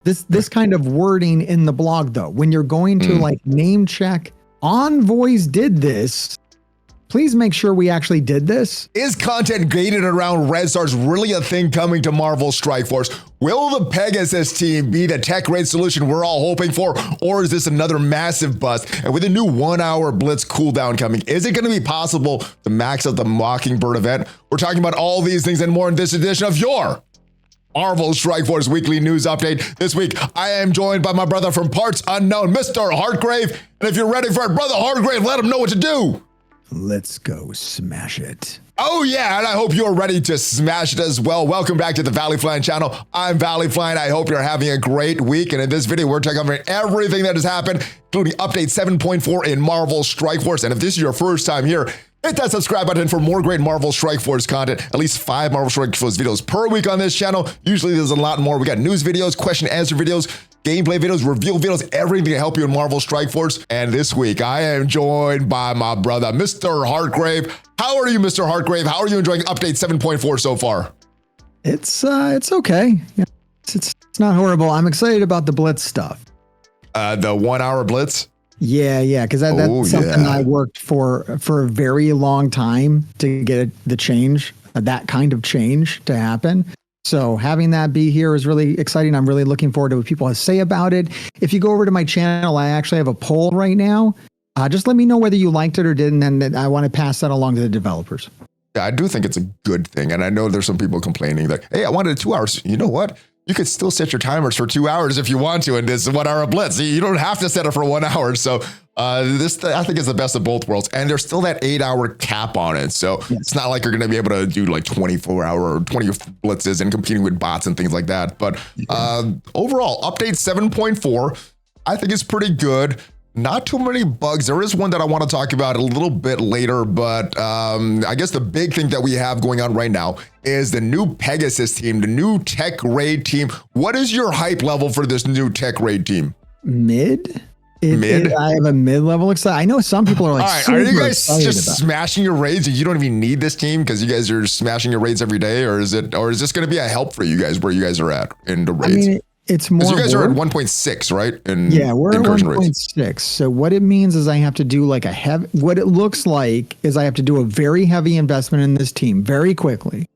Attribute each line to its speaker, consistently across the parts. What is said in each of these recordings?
Speaker 1: This kind of wording in the blog, though, when you're going to like name check, Envoys did this. Please make sure we actually did this.
Speaker 2: Is content gated around Red Stars really a thing coming to Marvel Strike Force? Will the Pegasus team be the tech raid solution we're all hoping for, or is this another massive bust? And with a new 1-hour Blitz cooldown coming, is it going to be possible to max out the Mockingbird event? We're talking about all these things and more in this edition of your Marvel Strike Force Weekly News Update. This week, I am joined by my brother from parts unknown, MrHartgrave. And if you're ready for it, Brother Hartgrave, let him know what to do.
Speaker 1: Let's go smash it.
Speaker 2: Oh yeah, and I hope you're ready to smash it as well. Welcome back to the ValleyFlyin channel. I'm ValleyFlyin. I hope you're having a great week. And in this video, we're covering everything that has happened, including update 7.4 in Marvel Strike Force. And if this is your first time here, hit that subscribe button for more great Marvel Strike Force content. At least 5 Marvel Strike Force videos per week on this channel. Usually there's a lot more. We got news videos, question answer videos, gameplay videos, reveal videos, everything to help you in Marvel Strike Force. And this week, I am joined by my brother, MrHartgrave. How are you, MrHartgrave? How are you enjoying update 7.4 so far?
Speaker 1: It's okay. It's not horrible. I'm excited about the Blitz stuff.
Speaker 2: The 1-hour Blitz?
Speaker 1: Yeah, because that's something I worked for a very long time to get the change, that kind of change to happen. So having that be here is really exciting. I'm really looking forward to what people have to say about it. If you go over to my channel, I actually have a poll right now. Just let me know whether you liked it or didn't, and I want to pass that along to the developers.
Speaker 2: Yeah, I do think it's a good thing. And I know there's some people complaining that, hey, I wanted 2 hours. You know what? You could still set your timers for 2 hours if you want to in this 1-hour Blitz. You don't have to set it for 1 hour. So this, I think, is the best of both worlds. And there's still that 8-hour cap on it. So it's not like you're going to be able to do like 24-hour or 20 blitzes and competing with bots and things like that. But overall, update 7.4, I think is pretty good. Not too many bugs. There is one that I want to talk about a little bit later, but I guess the big thing that we have going on right now is the new Pegasus team, the new tech raid team. What is your hype level for this new tech raid team?
Speaker 1: Mid?
Speaker 2: Mid?
Speaker 1: I have a mid-level excited. I know some people are like,
Speaker 2: all right, are you guys just smashing your raids and you don't even need this team because you guys are smashing your raids every day, or is this going to be a help for you guys where you guys are at in the raids?
Speaker 1: I mean, it's more.
Speaker 2: You guys are at 1.6, right?
Speaker 1: Yeah, we're at 1.6. So what it means is I have to do like what it looks like is I have to do a very heavy investment in this team very quickly.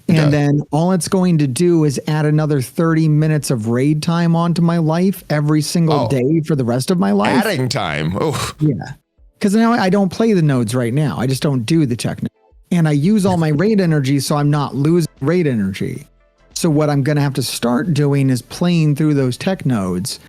Speaker 1: And then all it's going to do is add another 30 minutes of raid time onto my life every single day for the rest of my life.
Speaker 2: Adding time. Oh.
Speaker 1: Yeah. Because now I don't play the nodes right now. I just don't do the tech node. And I use all my raid energy, so I'm not losing raid energy. So what I'm going to have to start doing is playing through those tech nodes.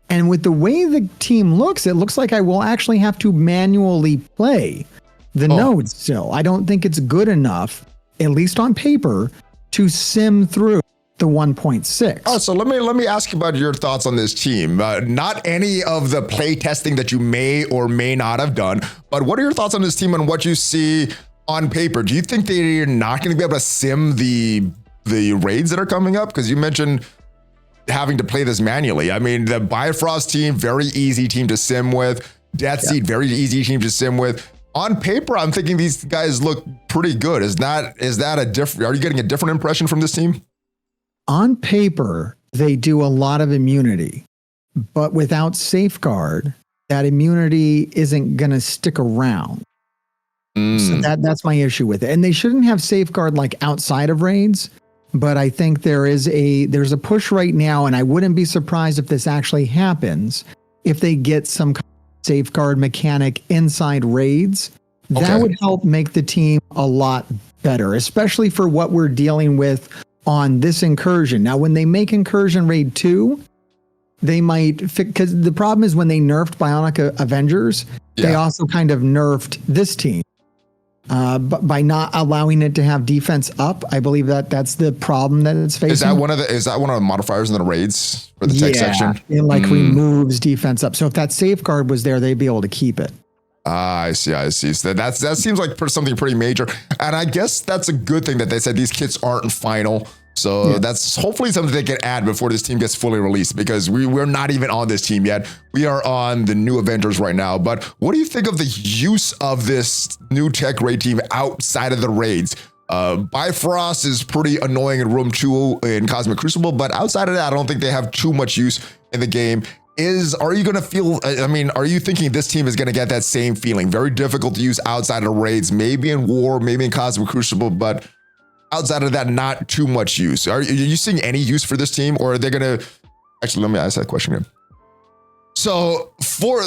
Speaker 1: And with the way the team looks, it looks like I will actually have to manually play the nodes still. I don't think it's good enough, at least on paper, to sim through the 1.6.
Speaker 2: Oh, so let me ask you about your thoughts on this team. Not any of the play testing that you may or may not have done, but what are your thoughts on this team and what you see on paper? Do you think they're not going to be able to sim the raids that are coming up? Because you mentioned having to play this manually. I mean, the Bifrost team, very easy team to sim with. Death Seed, very easy team to sim with. On paper, I'm thinking these guys look pretty good. Is that a different? Are you getting a different impression from this team?
Speaker 1: On paper, they do a lot of immunity, but without safeguard, that immunity isn't going to stick around. So that's my issue with it. And they shouldn't have safeguard like outside of raids. But I think there's a push right now, and I wouldn't be surprised if this actually happens, if they get some kind of safeguard mechanic inside raids. That would help make the team a lot better, especially for what we're dealing with on this incursion. Now, when they make incursion raid 2, they might, because the problem is when they nerfed Bionic Avengers, they also kind of nerfed this team. But by not allowing it to have defense up, I believe that's the problem that it's facing. Is that one of the
Speaker 2: modifiers in the raids for the tech section?
Speaker 1: It removes defense up. So if that safeguard was there, they'd be able to keep it.
Speaker 2: I see. So that seems like something pretty major. And I guess that's a good thing that they said these kits aren't final. So that's hopefully something they can add before this team gets fully released, because we're not even on this team yet. We are on the new Avengers right now. But what do you think of the use of this new tech raid team outside of the raids? Bifrost is pretty annoying in Room 2 in Cosmic Crucible, but outside of that, I don't think they have too much use in the game. Are you going to feel, are you thinking this team is going to get that same feeling? Very difficult to use outside of raids, maybe in War, maybe in Cosmic Crucible, but outside of that, not too much use. Are you seeing any use for this team, or are they going to, actually, let me ask that question again. So for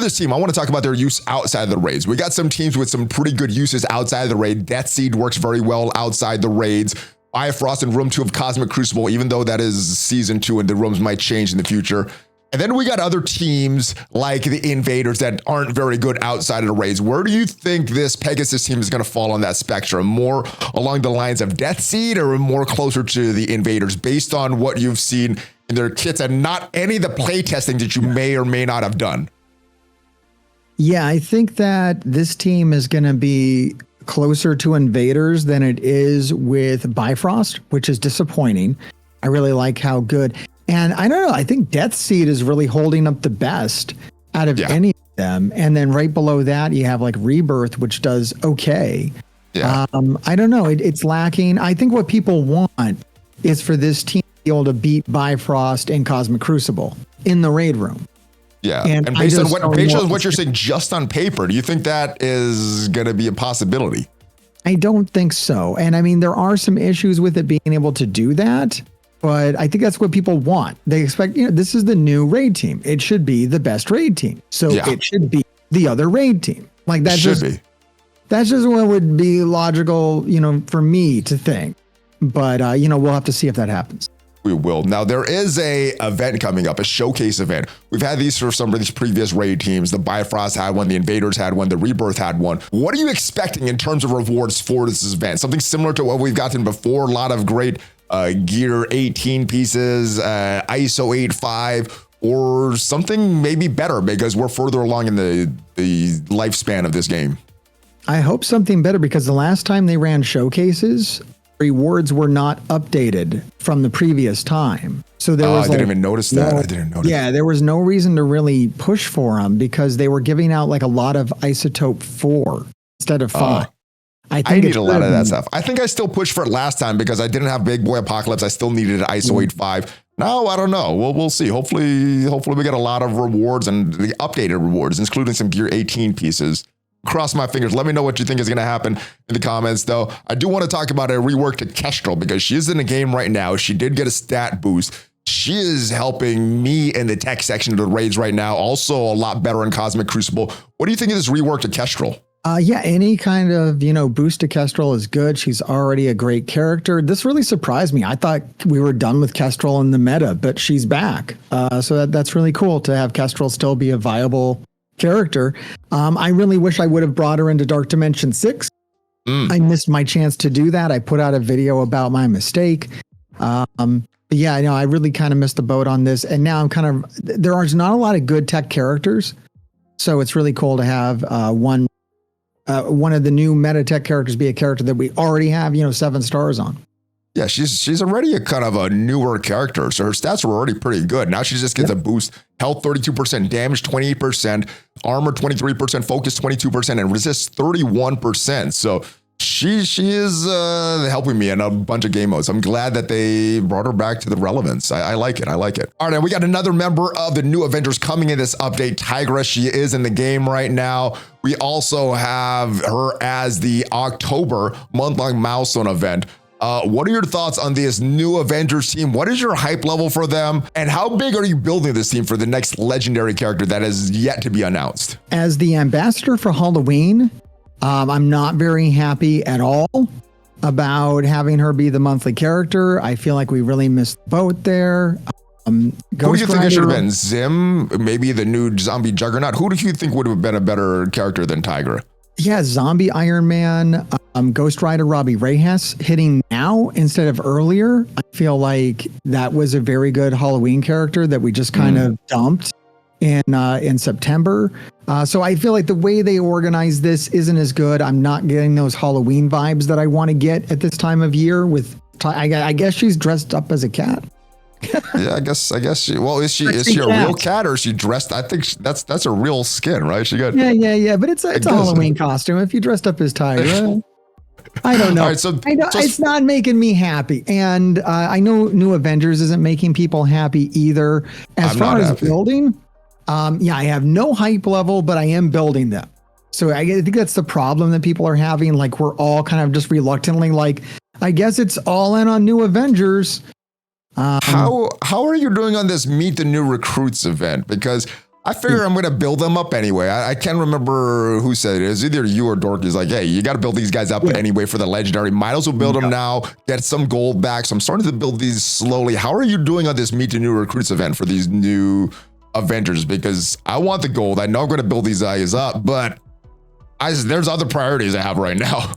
Speaker 2: this team, I want to talk about their use outside of the raids. We got some teams with some pretty good uses outside of the raid. Death Seed works very well outside the raids. Bifrost in Room 2 of Cosmic Crucible, even though that is Season 2 and the rooms might change in the future. And then we got other teams like the Invaders that aren't very good outside of the raids. Where do you think this Pegasus team is going to fall on that spectrum? More along the lines of Death Seed or more closer to the Invaders based on what you've seen in their kits and not any of the playtesting that you may or may not have done?
Speaker 1: Yeah, I think that this team is going to be closer to Invaders than it is with Bifrost, which is disappointing. I really like how good. And I don't know, I think Death Seed is really holding up the best out of any of them. And then right below that, you have like Rebirth, which does okay. Yeah. I don't know, it's lacking. I think what people want is for this team to be able to beat Bifrost and Cosmic Crucible in the raid room.
Speaker 2: Yeah, and based on what you're saying, just on paper, do you think that is going to be a possibility?
Speaker 1: I don't think so. And I mean, there are some issues with it being able to do that, but I think that's what people want. They expect, this is the new raid team. It should be the best raid team. So it should be the other raid team. Like that should be. That's just what would be logical, for me to think. But, we'll have to see if that happens.
Speaker 2: We will. Now, there is a event coming up, a showcase event. We've had these for some of these previous raid teams. The Bifrost had one, the Invaders had one, the Rebirth had one. What are you expecting in terms of rewards for this event? Something similar to what we've gotten before, a lot of great gear 18 pieces, ISO 85, or something maybe better because we're further along in the lifespan of this game.
Speaker 1: I hope something better because the last time they ran showcases, rewards were not updated from the previous time. So there was
Speaker 2: I didn't even notice that. I didn't notice.
Speaker 1: Yeah, there was no reason to really push for them because they were giving out like a lot of Isotope 4 instead of 5.
Speaker 2: I need a lot of that stuff. I think I still pushed for it last time because I didn't have Big Boy Apocalypse. I still needed ISO 85. No, I don't know. We'll see. Hopefully we get a lot of rewards and the updated rewards, including some Gear 18 pieces. Cross my fingers. Let me know what you think is going to happen in the comments, though. I do want to talk about a rework to Kestrel because she is in the game right now. She did get a stat boost. She is helping me in the tech section of the raids right now. Also a lot better in Cosmic Crucible. What do you think of this rework to Kestrel?
Speaker 1: Yeah, any kind of, boost to Kestrel is good. She's already a great character. This really surprised me. I thought we were done with Kestrel in the meta, but she's back. So that's really cool to have Kestrel still be a viable character. I really wish I would have brought her into Dark Dimension 6. I missed my chance to do that. I put out a video about my mistake. But yeah, I know I really kind of missed the boat on this. And now there's not a lot of good tech characters. So it's really cool to have one of the new meta tech characters be a character that we already have, 7 stars on.
Speaker 2: Yeah, she's already a kind of a newer character, so her stats were already pretty good. Now she just gets a boost. Health 32%, damage 28%, armor 23%, focus 22%, and resist 31%. So she is helping me in a bunch of game modes. I'm glad that they brought her back to the relevance. I like it. I like it. All right, we got another member of the new Avengers coming in this update, Tigra. She is in the game right now. We also have her as the October month-long milestone event. What are your thoughts on this new Avengers team? What is your hype level for them? And how big are you building this team for the next legendary character that is yet to be announced?
Speaker 1: As the ambassador for Halloween, I'm not very happy at all about having her be the monthly character. I feel like we really missed the boat there.
Speaker 2: Who do you think it should have been? Zim? Maybe the new zombie Juggernaut? Who do you think would have been a better character than Tigra?
Speaker 1: Yeah, Zombie Iron Man, Ghost Rider Robbie Reyes hitting now instead of earlier. I feel like that was a very good Halloween character that we just kind of dumped in September. So I feel like the way they organize this isn't as good. I'm not getting those Halloween vibes that I want to get at this time of year with, I guess she's dressed up as a cat.
Speaker 2: Yeah, I guess she, well, is she a real cat or is she dressed? I think that's a real skin, right? She got
Speaker 1: yeah. But it's a Halloween costume. If you dressed up as Tigra, I don't know.
Speaker 2: All right, so
Speaker 1: it's not making me happy, and I know New Avengers isn't making people happy either. As far as building, I have no hype level, but I am building them. So I think that's the problem that people are having. Like, we're all kind of just reluctantly like, I guess it's all in on New Avengers.
Speaker 2: How are you doing on this Meet the New Recruits event? Because I figure I'm going to build them up anyway. I can't remember who said it. It's either you or Dork is like, hey, you got to build these guys up anyway for the legendary. Might as well build them now, get some gold back. So I'm starting to build these slowly. How are you doing on this Meet the New Recruits event for these new Avengers? Because I want the gold. I know I'm going to build these guys up, but there's other priorities I have right now.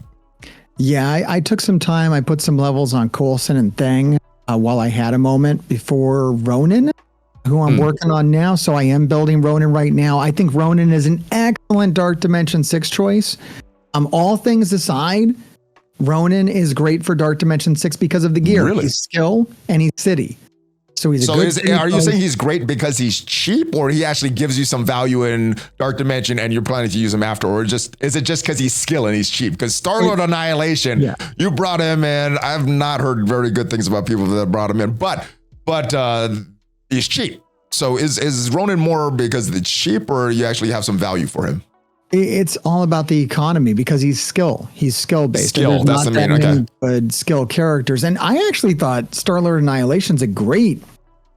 Speaker 1: Yeah, I took some time. I put some levels on Coulson and Thing while I had a moment before Ronin, who I'm working on now. So I am building Ronin right now. I think Ronin is an excellent Dark Dimension 6 choice. All things aside, Ronin is great for Dark Dimension 6 because of the gear.
Speaker 2: Really?
Speaker 1: He's skill and he's city. So he's
Speaker 2: are you saying he's great because he's cheap, or he actually gives you some value in Dark Dimension and you're planning to use him after, or is it just because he's skill and he's cheap? Because Star-Lord Annihilation, you brought him in. I've not heard very good things about people that brought him in, but he's cheap. So is Ronin more because it's cheap, or you actually have some value for him?
Speaker 1: It's all about the economy because he's skill. He's skill based.
Speaker 2: Skill, that's the main. Okay.
Speaker 1: Good skill characters, and I actually thought Star-Lord Annihilation's a great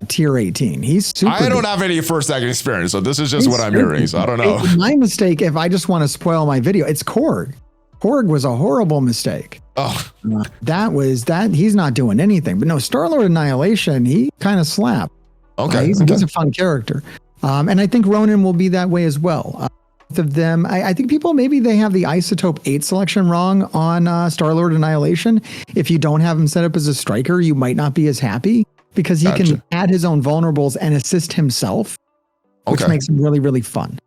Speaker 1: tier 18. He's super.
Speaker 2: I don't have any first-second experience, so this is just what I'm hearing. So I don't know.
Speaker 1: My mistake, if I just want to spoil my video, it's Korg. Korg was a horrible mistake.
Speaker 2: Oh,
Speaker 1: that was that. He's not doing anything. But no, Star-Lord Annihilation, he kind of slapped.
Speaker 2: Okay,
Speaker 1: he's a fun character, and I think Ronin will be that way as well. Both of them, I think people maybe they have the Isotope 8 selection wrong on Star-Lord Annihilation. If you don't have him set up as a striker, you might not be as happy because he can add his own vulnerables and assist himself, which makes him really, really fun.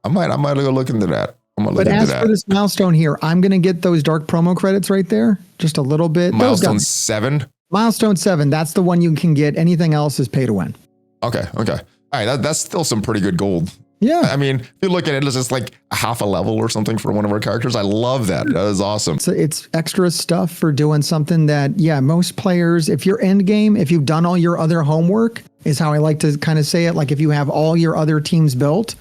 Speaker 2: I might go look into that.
Speaker 1: But as for this milestone here, I'm going to get those dark promo credits right there, just a little bit.
Speaker 2: Milestone 7?
Speaker 1: Milestone 7, that's the one you can get. Anything else is pay to win.
Speaker 2: Okay. All right, that's still some pretty good gold.
Speaker 1: Yeah.
Speaker 2: I mean, if you look at it, it's just like a half a level or something for one of our characters. I love that. That is awesome.
Speaker 1: So it's extra stuff for doing something that, most players, if you're end game, if you've done all your other homework, is how I like to kind of say it. Like if you have all your other teams built,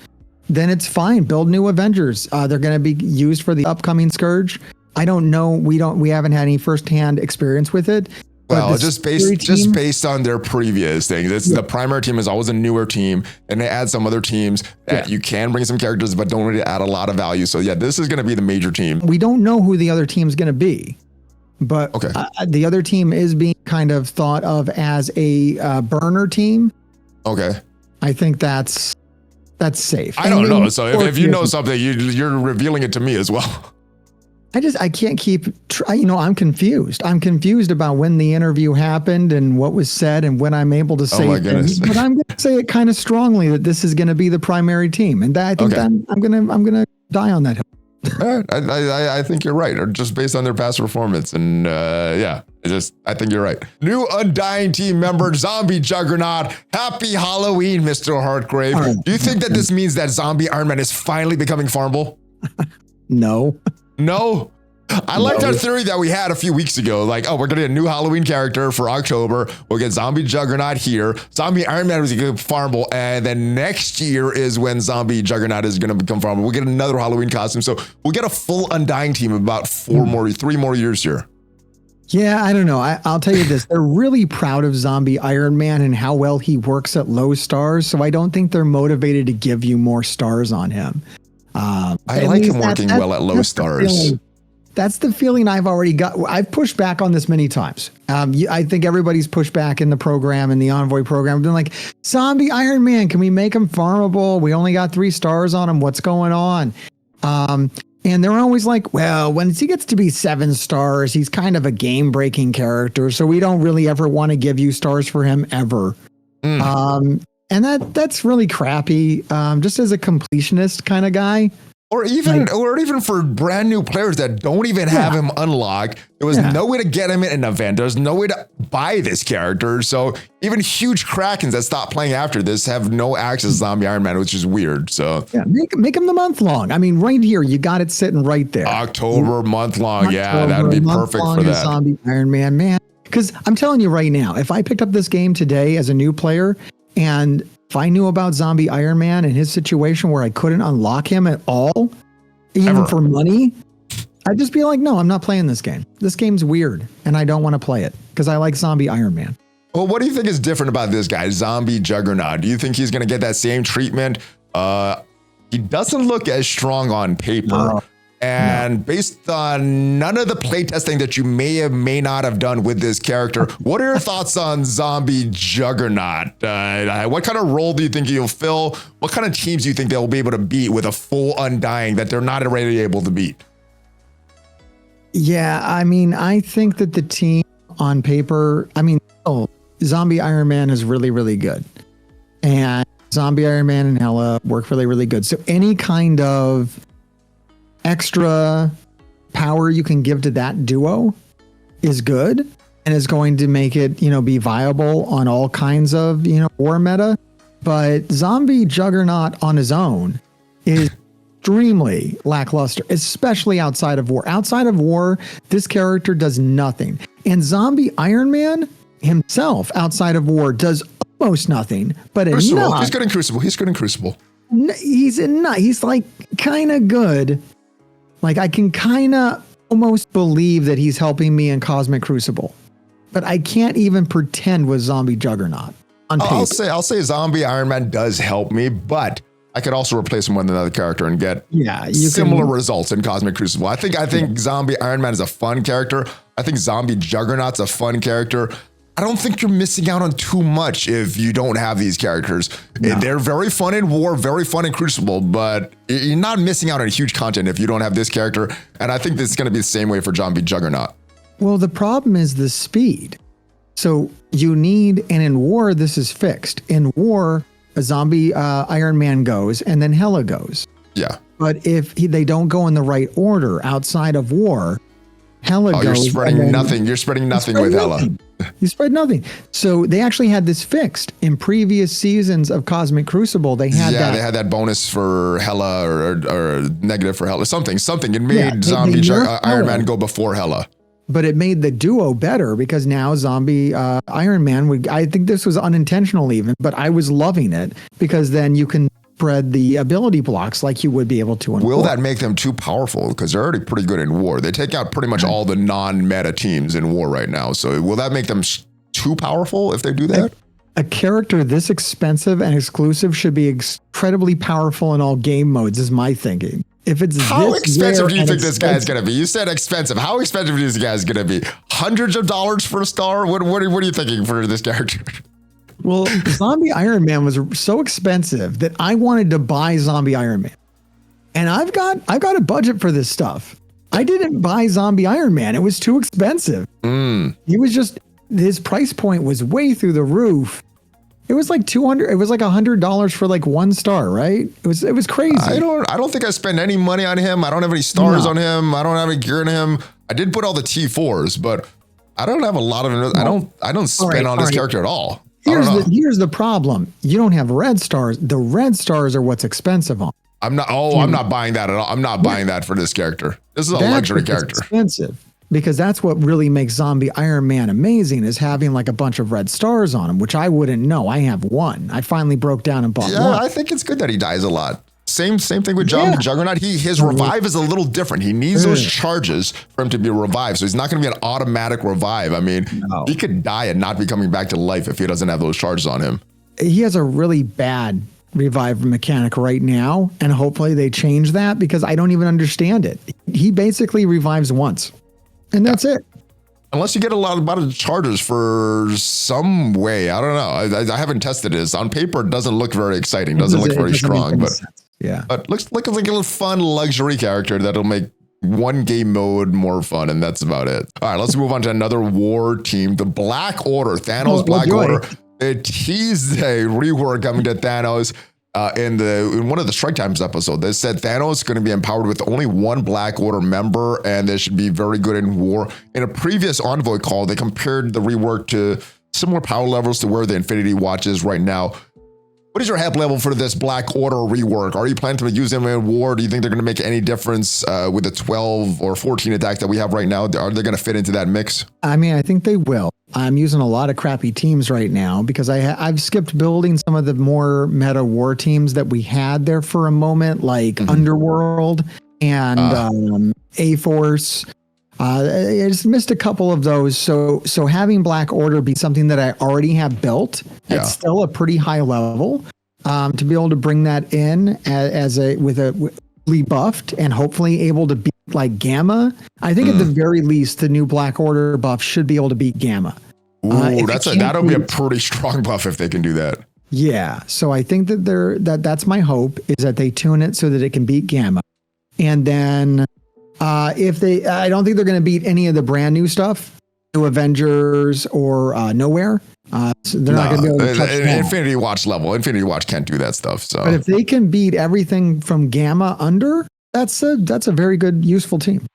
Speaker 1: then it's fine. Build new Avengers. They're going to be used for the upcoming Scourge. I don't know. We haven't had any firsthand experience with it.
Speaker 2: Well, just based on their previous things. It's the primary team is always a newer team, and they add some other teams that you can bring some characters, but don't really add a lot of value. So this is going to be the major team.
Speaker 1: We don't know who the other team's going to be, but the other team is being kind of thought of as a burner team.
Speaker 2: Okay.
Speaker 1: I think that's safe.
Speaker 2: I don't know. So if you know something, you're revealing it to me as well.
Speaker 1: I can't keep, I'm confused. I'm confused about when the interview happened and what was said and when I'm able to say things, but I'm going to say it kind of strongly that this is going to be the primary team. And I think I'm going to die on that hill.
Speaker 2: I think you're right, or just based on their past performance. And I think you're right. New Undying Team member, Zombie Juggernaut. Happy Halloween, MrHartgrave. Right. Do you think that this means that Zombie Iron Man is finally becoming farmable?
Speaker 1: No.
Speaker 2: No? I liked our theory that we had a few weeks ago. Like, we're going to get a new Halloween character for October. We'll get Zombie Juggernaut here. Zombie Iron Man was going to be farmable. And then next year is when Zombie Juggernaut is going to become farmable. We'll get another Halloween costume. So we'll get a full Undying Team in about 3 more years here.
Speaker 1: Yeah, I don't know. I'll tell you this. They're really proud of Zombie Iron Man and how well he works at low stars. So I don't think they're motivated to give you more stars on him.
Speaker 2: I like him working well at low stars.
Speaker 1: That's the feeling I've already got. I've pushed back on this many times. I think everybody's pushed back in the program, in the Envoy program. Been like, Zombie Iron Man, can we make him farmable? We only got 3 stars on him. What's going on? And they're always like, well, when he gets to be 7 stars, he's kind of a game-breaking character, so we don't really ever want to give you stars for him ever. And that's really crappy. Just as a completionist kind of guy,
Speaker 2: Or even for brand new players that don't even have him unlocked, there was no way to get him in an event. There's no way to buy this character. So even huge Krakens that stop playing after this have no access to Zombie Iron Man, which is weird. So
Speaker 1: make him the month long. I mean, right here, you got it sitting right there.
Speaker 2: October month long. That would be perfect for that.
Speaker 1: Zombie Iron Man. Because I'm telling you right now, if I picked up this game today as a new player, and if I knew about Zombie Iron Man and his situation where I couldn't unlock him at all, even for money, I'd just be like, no, I'm not playing this game. This game's weird, and I don't want to play it because I like Zombie Iron Man.
Speaker 2: Well, what do you think is different about this guy, Zombie Juggernaut? Do you think he's going to get that same treatment? He doesn't look as strong on paper. Based on none of the playtesting that you may not have done with this character, what are your thoughts on Zombie Juggernaut? What kind of role do you think he'll fill? What kind of teams do you think they'll be able to beat with a full Undying that they're not already able to beat?
Speaker 1: Yeah, I mean, I think that the team on paper, Zombie Iron Man is really, really good. And Zombie Iron Man and Hela work really, really good. So any kind of extra power you can give to that duo is good and is going to make it, be viable on all kinds of, war meta. But Zombie Juggernaut on his own is extremely lackluster, especially outside of war. Outside of war, this character does nothing. And Zombie Iron Man himself outside of war does almost nothing. But
Speaker 2: Crucible. He's good in Crucible.
Speaker 1: He's like kind of good. Like I can kind of almost believe that he's helping me in Cosmic Crucible, but I can't even pretend with Zombie Juggernaut on paper.
Speaker 2: I'll say Zombie Iron Man does help me, but I could also replace him with another character and get similar results in Cosmic Crucible. I think Zombie Iron Man is a fun character. I think Zombie Juggernaut's a fun character. I don't think you're missing out on too much if you don't have these characters. No. They're very fun in war, very fun in Crucible, but you're not missing out on huge content if you don't have this character. And I think this is going to be the same way for Zombie Juggernaut.
Speaker 1: Well, the problem is the speed. So you need, and in war, this is fixed. In war, a Zombie Iron Man goes, and then Hela goes.
Speaker 2: Yeah.
Speaker 1: But if they don't go in the right order outside of war, Hela goes.
Speaker 2: You're spreading nothing. You're spreading nothing with Hela.
Speaker 1: You spread nothing. So they actually had this fixed in previous seasons of Cosmic Crucible. They had
Speaker 2: that bonus for Hela or negative for Hela. Something. It made Zombie Iron Man go before Hela.
Speaker 1: But it made the duo better because now Zombie Iron Man I think this was unintentional even, but I was loving it because then you can spread the ability blocks like you would be able to in
Speaker 2: war.
Speaker 1: Will
Speaker 2: that make them too powerful? Because they're already pretty good in war. They take out pretty much all the non-meta teams in war right now. So will that make them too powerful if they do that?
Speaker 1: A character this expensive and exclusive should be incredibly powerful in all game modes is my thinking. If it's
Speaker 2: how expensive do you think this guy is going to be? You said expensive. How expensive is this guy going to be? Hundreds of dollars for a star? What are you thinking for this character?
Speaker 1: Well, Zombie Iron Man was so expensive that I wanted to buy Zombie Iron Man. And I've got a budget for this stuff. I didn't buy Zombie Iron Man. It was too expensive. He was just, his price point was way through the roof. It was like $200. It was like $100 for like 1 star, right? It was crazy.
Speaker 2: I don't think I spent any money on him. I don't have any stars on him. I don't have any gear on him. I did put all the T4s, but I don't have a lot of. I don't spend on this character at all.
Speaker 1: Here's the problem. You don't have red stars. The red stars are what's expensive on.
Speaker 2: I'm not buying that at all. I'm not buying that for this character. This is a luxury character.
Speaker 1: Expensive. Because that's what really makes Zombie Iron Man amazing is having like a bunch of red stars on him, which I wouldn't know. I have 1. I finally broke down and bought 1.
Speaker 2: I think it's good that he dies a lot. Same thing with Juggernaut. His revive is a little different. He needs those charges for him to be revived. So he's not going to be an automatic revive. I mean, he could die and not be coming back to life if he doesn't have those charges on him.
Speaker 1: He has a really bad revive mechanic right now, and hopefully they change that because I don't even understand it. He basically revives once. And that's it.
Speaker 2: Unless you get a lot of charges for some way. I don't know. I haven't tested this. On paper, it doesn't look very exciting. Doesn't look very strong. But looks like a little fun luxury character that'll make one game mode more fun. And that's about it. All right, let's move on to another war team. The Black Order. Thanos Black Order. It teased a rework coming to Thanos. in one of the Strike Times episode, they said Thanos is going to be empowered with only one Black Order member, and they should be very good in war. In a previous Envoy call, they compared the rework to similar power levels to where the Infinity Watch is right now. What is your hype level for this Black Order rework? Are you planning to use them in war? Do you think they're going to make any difference with the 12 or 14 attacks that we have right now? Are they going to fit into that mix?
Speaker 1: I mean, I think they will. I'm using a lot of crappy teams right now because I've skipped building some of the more meta war teams that we had there for a moment, like Underworld and A-Force. I just missed a couple of those. So having Black Order be something that I already have built at still a pretty high level, to be able to bring that in with a buffed and hopefully able to beat like Gamma. I think at the very least, the new Black Order buff should be able to beat Gamma.
Speaker 2: Ooh, that'll be a pretty strong buff if they can do that.
Speaker 1: Yeah. So I think that that's my hope, is that they tune it so that it can beat Gamma. And then I don't think they're going to beat any of the brand new stuff, new Avengers or Nowhere. So they're not going to be able to touch that.
Speaker 2: Infinity Watch level. Infinity Watch can't do that stuff. So,
Speaker 1: but if they can beat everything from Gamma under, that's a very good, useful team.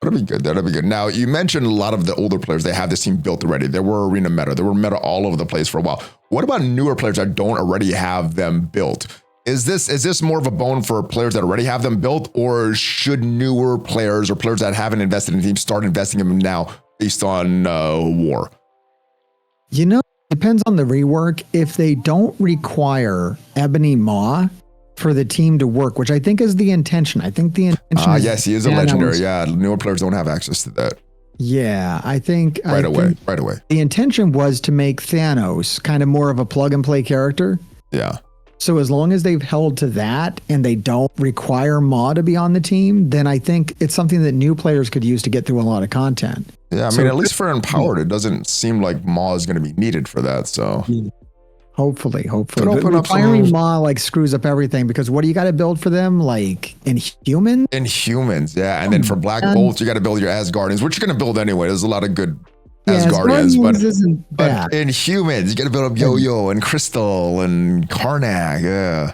Speaker 2: That'll be good. That'll be good. Now, you mentioned a lot of the older players, they have this team built already. They were arena meta. They were meta all over the place for a while. What about newer players that don't already have them built? Is this more of a bone for players that already have them built, or should newer players or players that haven't invested in teams start investing in them now based on war?
Speaker 1: You know, it depends on the rework. If they don't require Ebony Maw for the team to work, which I think is the intention. I think the intention is...
Speaker 2: Yes, he is a legendary. Yeah, newer players don't have access to that.
Speaker 1: Yeah, I think... Right away. The intention was to make Thanos kind of more of a plug-and-play character.
Speaker 2: Yeah.
Speaker 1: So as long as they've held to that and they don't require Maw to be on the team, then I think it's something that new players could use to get through a lot of content.
Speaker 2: Yeah, I mean, at least for Empowered, it doesn't seem like Maw is going to be needed for that. So
Speaker 1: hopefully. Requiring Maw like screws up everything, because what do you got to build for them? Like Inhumans?
Speaker 2: Inhumans, yeah. And then for Black Bolt, you got to build your Asgardians, which you're going to build anyway. There's a lot of good Asgardians, but Inhumans, you got to build up Yo-Yo and Crystal and Karnak. Yeah.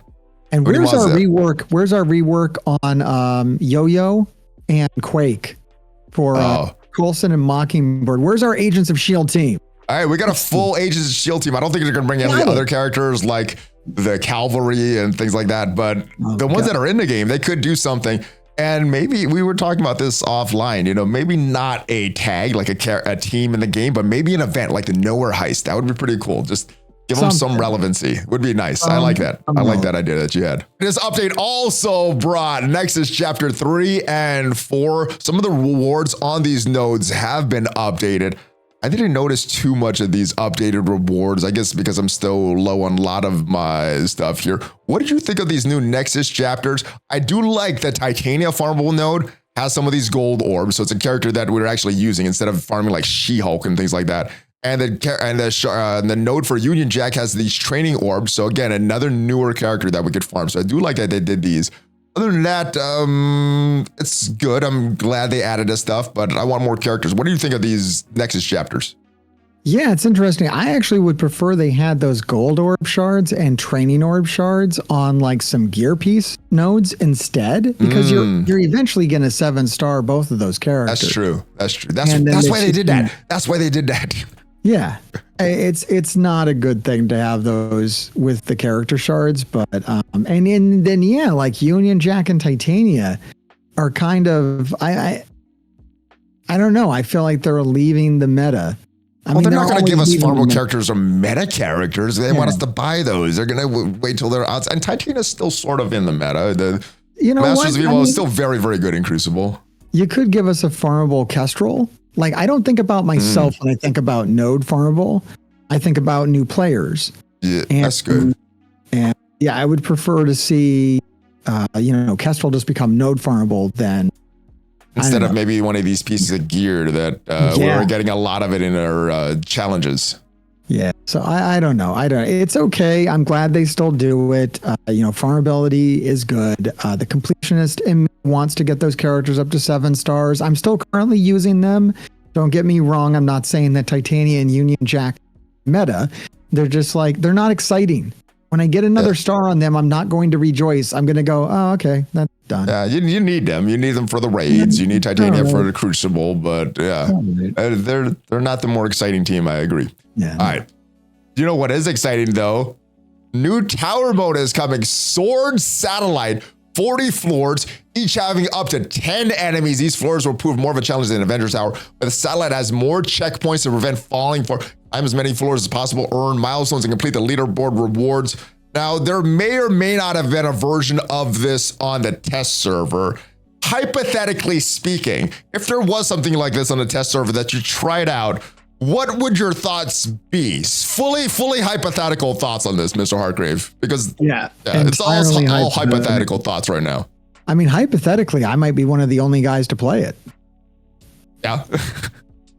Speaker 1: And where's our rework? Where's our rework on Yo-Yo and Quake for Coulson and Mockingbird? Where's our Agents of S.H.I.E.L.D. team?
Speaker 2: All right, we got a full Agents of S.H.I.E.L.D. team. I don't think they're going to bring any other characters like the Cavalry and things like that, but the ones that are in the game, they could do something. And maybe we were talking about this offline, you know, maybe not a tag, like a team in the game, but maybe an event like the Nowhere Heist. That would be pretty cool. Just give them some relevancy. Would be nice. I like that. I like that idea that you had. This update also brought Nexus Chapter 3 and 4. Some of the rewards on these nodes have been updated. I didn't notice too much of these updated rewards, I guess because I'm still low on a lot of my stuff here. What did you think of these new Nexus chapters? I do like the Titania farmable node has some of these gold orbs. So it's a character that we're actually using instead of farming like She-Hulk and things like that. And the node for Union Jack has these training orbs. So again, another newer character that we could farm. So I do like that they did these. Other than that, it's good. I'm glad they added this stuff, but I want more characters. What do you think of these Nexus chapters?
Speaker 1: Yeah, it's interesting. I actually would prefer they had those gold orb shards and training orb shards on like some gear piece nodes instead, because you're eventually going to 7-star both of those characters.
Speaker 2: That's true. That's why they did that. That's why they did that.
Speaker 1: Yeah, it's not a good thing to have those with the character shards, but and then yeah, like Union Jack and Titania are kind of I don't know. I feel like they're leaving the meta.
Speaker 2: Well, they're not going to give us farmable characters or meta characters. They want us to buy those. They're going to wait till they're out. And Titania's still sort of in the meta. The Masters of Evil is still very, very good in Crucible.
Speaker 1: You could give us a farmable Kestrel. Like, I don't think about myself when I think about node farmable. I think about new players.
Speaker 2: Yeah, that's good.
Speaker 1: And yeah, I would prefer to see, Kestrel just become node farmable than
Speaker 2: instead of maybe one of these pieces of gear that we're getting a lot of it in our challenges.
Speaker 1: Yeah. So I don't know. It's okay. I'm glad they still do it. Farmability is good. The completionist in me wants to get those characters up to 7 stars. I'm still currently using them. Don't get me wrong. I'm not saying that Titania and Union Jack meta. They're just like, they're not exciting. When I get another star on them, I'm not going to rejoice. I'm going to go, oh, okay, that's done.
Speaker 2: Yeah, you need them. You need them for the raids. You need titanium for the crucible, but yeah, they're not the more exciting team. I agree.
Speaker 1: Yeah.
Speaker 2: All right. You know what is exciting though? New tower mode is coming. Sword Satellite, 40 floors, each having up to 10 enemies. These floors will prove more of a challenge than Avengers Tower, but the satellite has more checkpoints to prevent falling for as many floors as possible, earn milestones, and complete the leaderboard rewards. Now, there may or may not have been a version of this on the test server. Hypothetically speaking, if there was something like this on the test server that you tried out, what would your thoughts be? Fully hypothetical thoughts on this, Mr.HartGrave, because it's all hypothetical thoughts right now.
Speaker 1: I mean, hypothetically, I might be one of the only guys to play it.
Speaker 2: Yeah.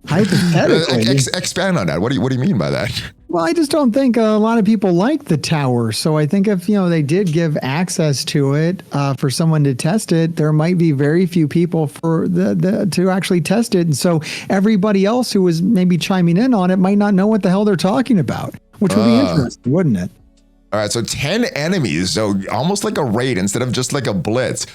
Speaker 1: Hypothetically.
Speaker 2: Expand on that. What do you mean by that?
Speaker 1: Well, I just don't think a lot of people like the tower. So I think if, they did give access to it for someone to test it, there might be very few people for to actually test it. And so everybody else who was maybe chiming in on it might not know what the hell they're talking about, which would be interesting, wouldn't it?
Speaker 2: All right. So 10 enemies. So almost like a raid instead of just like a blitz.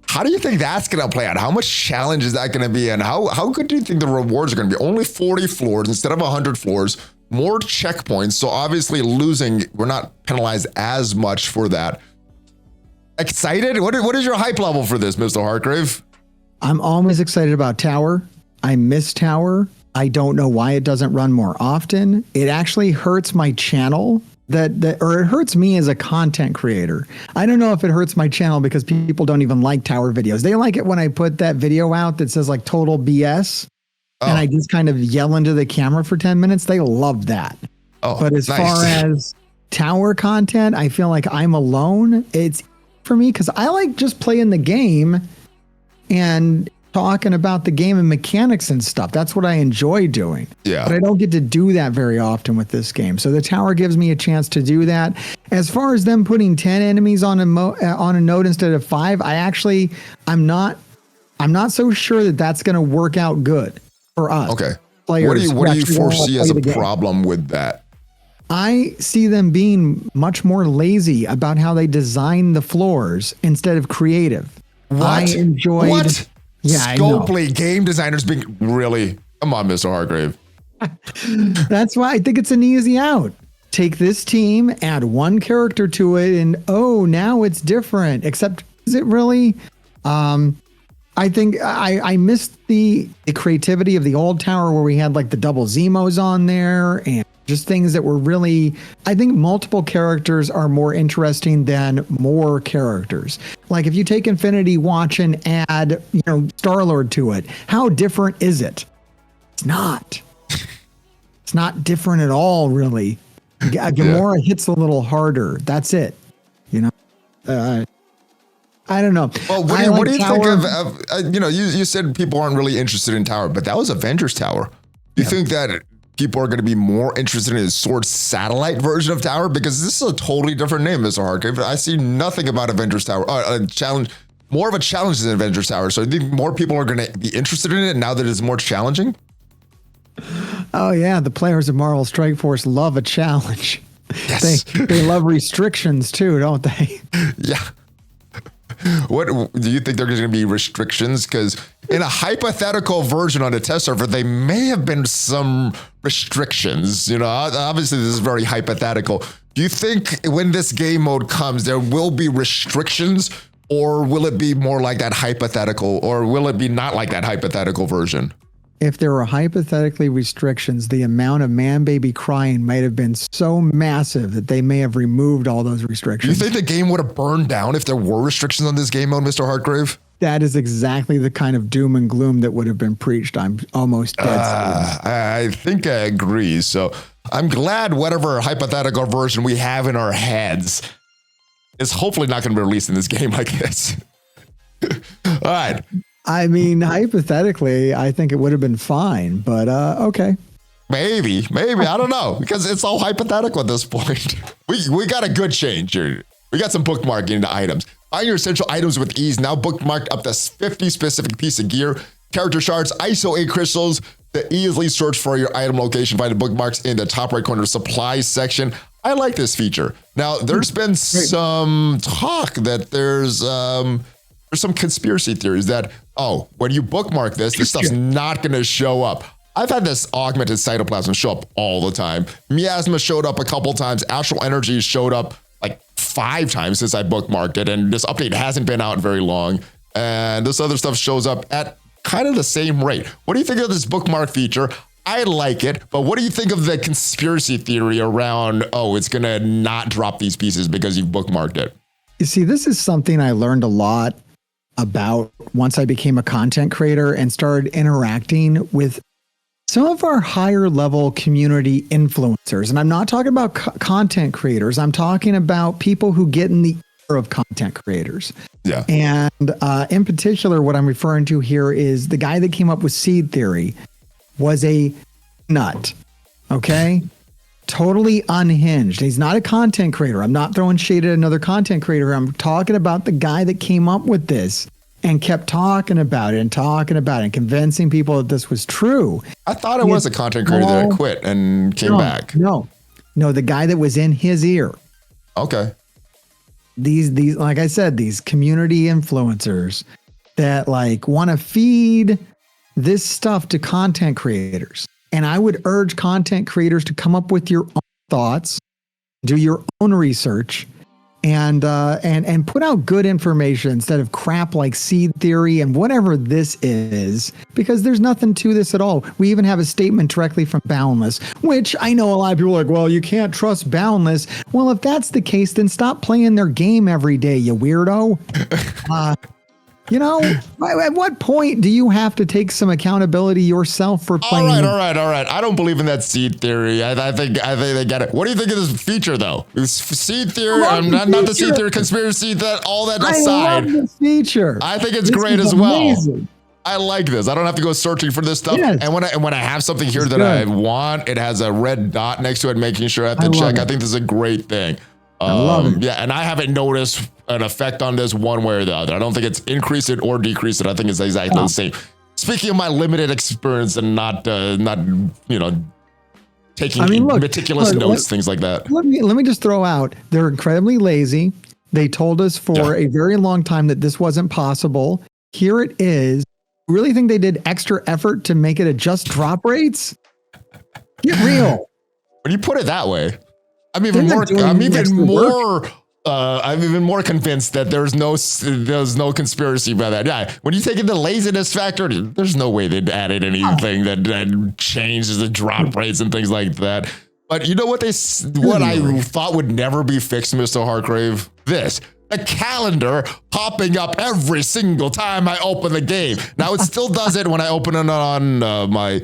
Speaker 2: How do you think that's going to play out? How much challenge is that going to be? And how good do you think the rewards are going to be? Only 40 floors instead of 100 floors, more checkpoints. So obviously losing, we're not penalized as much for that. Excited? What is your hype level for this, Mr. Hartgrave?
Speaker 1: I'm always excited about Tower. I miss Tower. I don't know why it doesn't run more often. It actually hurts my channel. Or it hurts me as a content creator. I don't know if it hurts my channel because people don't even like tower videos. They like it when I put that video out that says like total BS and I just kind of yell into the camera for 10 minutes. They love that. But as far as tower content, I feel like I'm alone. It's for me because I like just playing the game and talking about the game and mechanics and stuff. That's what I enjoy doing.
Speaker 2: Yeah.
Speaker 1: But I don't get to do that very often with this game. So the tower gives me a chance to do that. As far as them putting 10 enemies on a node instead of 5, I'm not so sure that that's going to work out good for us.
Speaker 2: Okay.
Speaker 1: Players
Speaker 2: what do you foresee as a problem with that?
Speaker 1: I see them being much more lazy about how they design the floors instead of creative.
Speaker 2: What?
Speaker 1: I enjoyed
Speaker 2: What?
Speaker 1: Yeah,
Speaker 2: Scopely, game designers being really, come on, Mr. Hartgrave.
Speaker 1: That's why I think it's an easy out. Take this team, add one character to it, and now it's different. Except, is it really? I think I missed the creativity of the old tower where we had like the double Zemos on there and just things that were really, I think multiple characters are more interesting than more characters. Like if you take Infinity Watch and add, Star-Lord to it, how different is it? It's not. It's not different at all, really. Gamora hits a little harder. That's it. I don't know.
Speaker 2: Well, what do you think of you said people aren't really interested in Tower, but that was Avengers Tower. Do you think that people are going to be more interested in the Sword Satellite version of Tower? Because this is a totally different name, Mr. Hartgrave. I see nothing about Avengers Tower. A challenge, more of a challenge than Avengers Tower. So I think more people are going to be interested in it now that it's more challenging.
Speaker 1: Oh yeah, the players of Marvel Strike Force love a challenge.
Speaker 2: Yes.
Speaker 1: They love restrictions too, don't they?
Speaker 2: Yeah. What do you think there's going to be restrictions? Because in a hypothetical version on the test server, they may have been some restrictions. Obviously this is very hypothetical. Do you think when this game mode comes, there will be restrictions, or will it be more like that hypothetical, or will it be not like that hypothetical version?
Speaker 1: If there were hypothetically restrictions, the amount of man baby crying might have been so massive that they may have removed all those restrictions.
Speaker 2: Do you think the game would have burned down if there were restrictions on this game mode, Mr. Hartgrave?
Speaker 1: That is exactly the kind of doom and gloom that would have been preached. I'm almost dead.
Speaker 2: I think I agree. So I'm glad whatever hypothetical version we have in our heads is hopefully not going to be released in this game like this. All right.
Speaker 1: I mean, hypothetically, I think it would have been fine, but okay.
Speaker 2: Maybe, I don't know, because it's all hypothetical at this point. We got a good change here. We got some bookmarking into items. Find your essential items with ease. Now bookmarked up to 50 specific piece of gear, character shards, ISO 8 crystals to easily search for your item location. Find the bookmarks in the top right corner supplies section. I like this feature. Now, there's been some talk that there's some conspiracy theories that, oh, when you bookmark this stuff's not going to show up. I've had this augmented cytoplasm show up all the time. Miasma showed up a couple times. Astral Energy showed up like 5 times since I bookmarked it. And this update hasn't been out very long. And this other stuff shows up at kind of the same rate. What do you think of this bookmark feature? I like it, but what do you think of the conspiracy theory around, oh, it's going to not drop these pieces because you've bookmarked it?
Speaker 1: You see, this is something I learned a lot about once I became a content creator and started interacting with some of our higher level community influencers. And I'm not talking about content creators. I'm talking about people who get in the ear of content creators.
Speaker 2: Yeah.
Speaker 1: And in particular, what I'm referring to here is the guy that came up with seed theory was a nut. Okay. Totally unhinged. He's not a content creator. I'm not throwing shade at another content creator. I'm talking about the guy that came up with this and kept talking about it and convincing people that this was true.
Speaker 2: I thought it was a content creator that quit and came back.
Speaker 1: No, the guy that was in his ear.
Speaker 2: Okay.
Speaker 1: These, like I said, these community influencers that like want to feed this stuff to content creators. And I would urge content creators to come up with your own thoughts, do your own research, and put out good information instead of crap like seed theory and whatever this is, because there's nothing to this at all. We even have a statement directly from Boundless, which I know a lot of people are like, well, you can't trust Boundless. Well, if that's the case, then stop playing their game every day, you weirdo. You know, at what point do you have to take some accountability yourself for playing?
Speaker 2: All right. I don't believe in that seed theory. I think they get it. What do you think of this feature, though? Seed theory, not the seed theory conspiracy. That all that aside,
Speaker 1: I love this feature.
Speaker 2: I think it's great as well. I like this. I don't have to go searching for this stuff. Yes. And when I have something here that I want, it has a red dot next to it, making sure I have to check. I think this is a great thing.
Speaker 1: I love it.
Speaker 2: Yeah, and I haven't noticed an effect on this one way or the other. I don't think it's increased it or decreased it. I think it's exactly the same. Speaking of my limited experience and not taking meticulous notes, things like that.
Speaker 1: Let me just throw out, they're incredibly lazy. They told us for a very long time that this wasn't possible. Here it is. Really think they did extra effort to make it adjust drop rates? Get real.
Speaker 2: When you put it that way, I'm even more convinced that there's no conspiracy about that. Yeah, when you take in the laziness factor, there's no way they'd added anything that changes the drop rates and things like that. But you know what I thought would never be fixed, MrHartgrave? A calendar popping up every single time I open the game. Now it still does it when I open it on my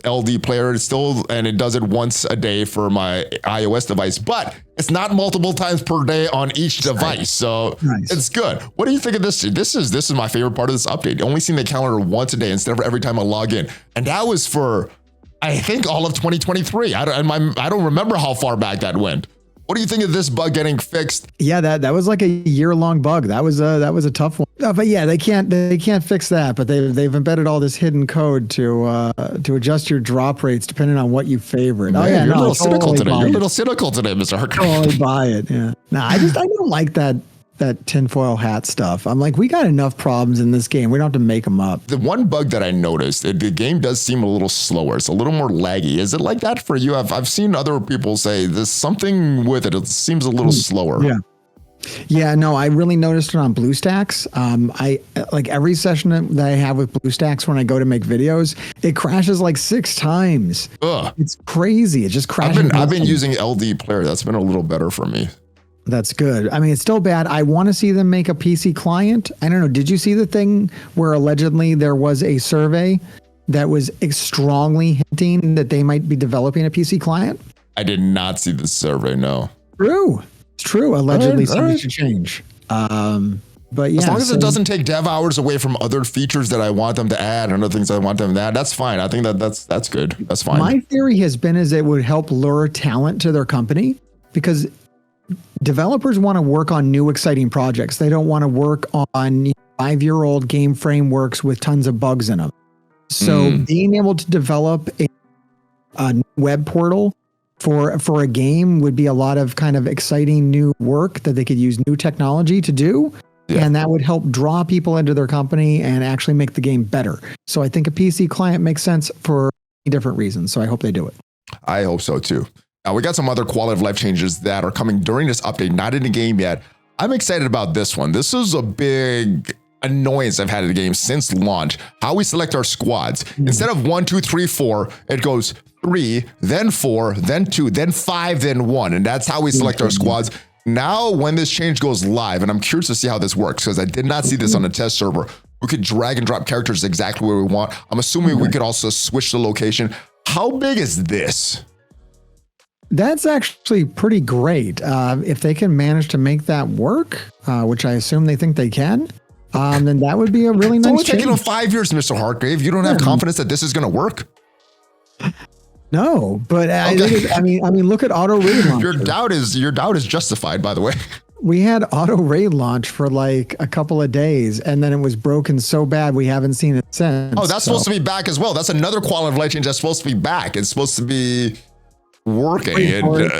Speaker 2: LD player. And it does it once a day for my iOS device, but it's not multiple times per day on each device. So it's good. What do you think of this? This is my favorite part of this update. Only seeing the calendar once a day instead of every time I log in. And that was for, I think, all of 2023. I don't remember how far back that went. What do you think of this bug getting fixed?
Speaker 1: Yeah, that was like a year-long bug. That was a tough one. But yeah, they can't fix that. But they've embedded all this hidden code to adjust your drop rates depending on what you favorite.
Speaker 2: Man, you're a little cynical today. You're a little cynical today, MrHartgrave.
Speaker 1: Totally buy it. Yeah. No, I don't like that tinfoil hat stuff. I'm like, we got enough problems in this game. We don't have to make them up.
Speaker 2: The one bug that I noticed, the game does seem a little slower. It's a little more laggy. Is it like that for you? I've seen other people say there's something with it. It seems a little slower.
Speaker 1: Yeah, no, I really noticed it on BlueStacks. I like every session that I have with BlueStacks when I go to make videos, it crashes like 6 times.
Speaker 2: Ugh.
Speaker 1: It's crazy. It just crashes.
Speaker 2: I've been using LD Player. That's been a little better for me.
Speaker 1: That's good. I mean, it's still bad. I want to see them make a PC client. I don't know. Did you see the thing where allegedly there was a survey that was strongly hinting that they might be developing a PC client?
Speaker 2: I did not see the survey, no.
Speaker 1: True. It's true. Allegedly something should change. But yeah.
Speaker 2: As long as it doesn't take dev hours away from other features that I want them to add and other things I want them to add, that's fine. I think that's good. That's fine.
Speaker 1: My theory has been is it would help lure talent to their company because developers want to work on new, exciting projects. They don't want to work on 5-year-old game frameworks with tons of bugs in them. So being able to develop a web portal for a game would be a lot of kind of exciting new work that they could use new technology to do. Yeah. And that would help draw people into their company and actually make the game better. So I think a PC client makes sense for different reasons. So I hope they do it.
Speaker 2: I hope so too. Now we got some other quality of life changes that are coming during this update, not in the game yet. I'm excited about this one. This is a big annoyance I've had in the game since launch. How we select our squads. Instead of 1, 2, 3, 4, it goes 3, then 4, then 2, then 5, then 1. And that's how we select our squads. Now, when this change goes live, and I'm curious to see how this works, because I did not see this on a test server, we could drag and drop characters exactly where we want. I'm assuming we could also switch the location. How big is this?
Speaker 1: That's actually pretty great. If they can manage to make that work, which I assume they think they can, then that would be a really nice change.
Speaker 2: It's only taking them 5 years, MrHartgrave. You don't have confidence that this is going to work?
Speaker 1: No, but okay. I mean, look at auto raid launch.
Speaker 2: Your doubt is justified, by the way.
Speaker 1: We had auto raid launch for like a couple of days, and then it was broken so bad we haven't seen it since.
Speaker 2: Oh, that's supposed to be back as well. That's another quality of life change that's supposed to be back. It's supposed to be working. And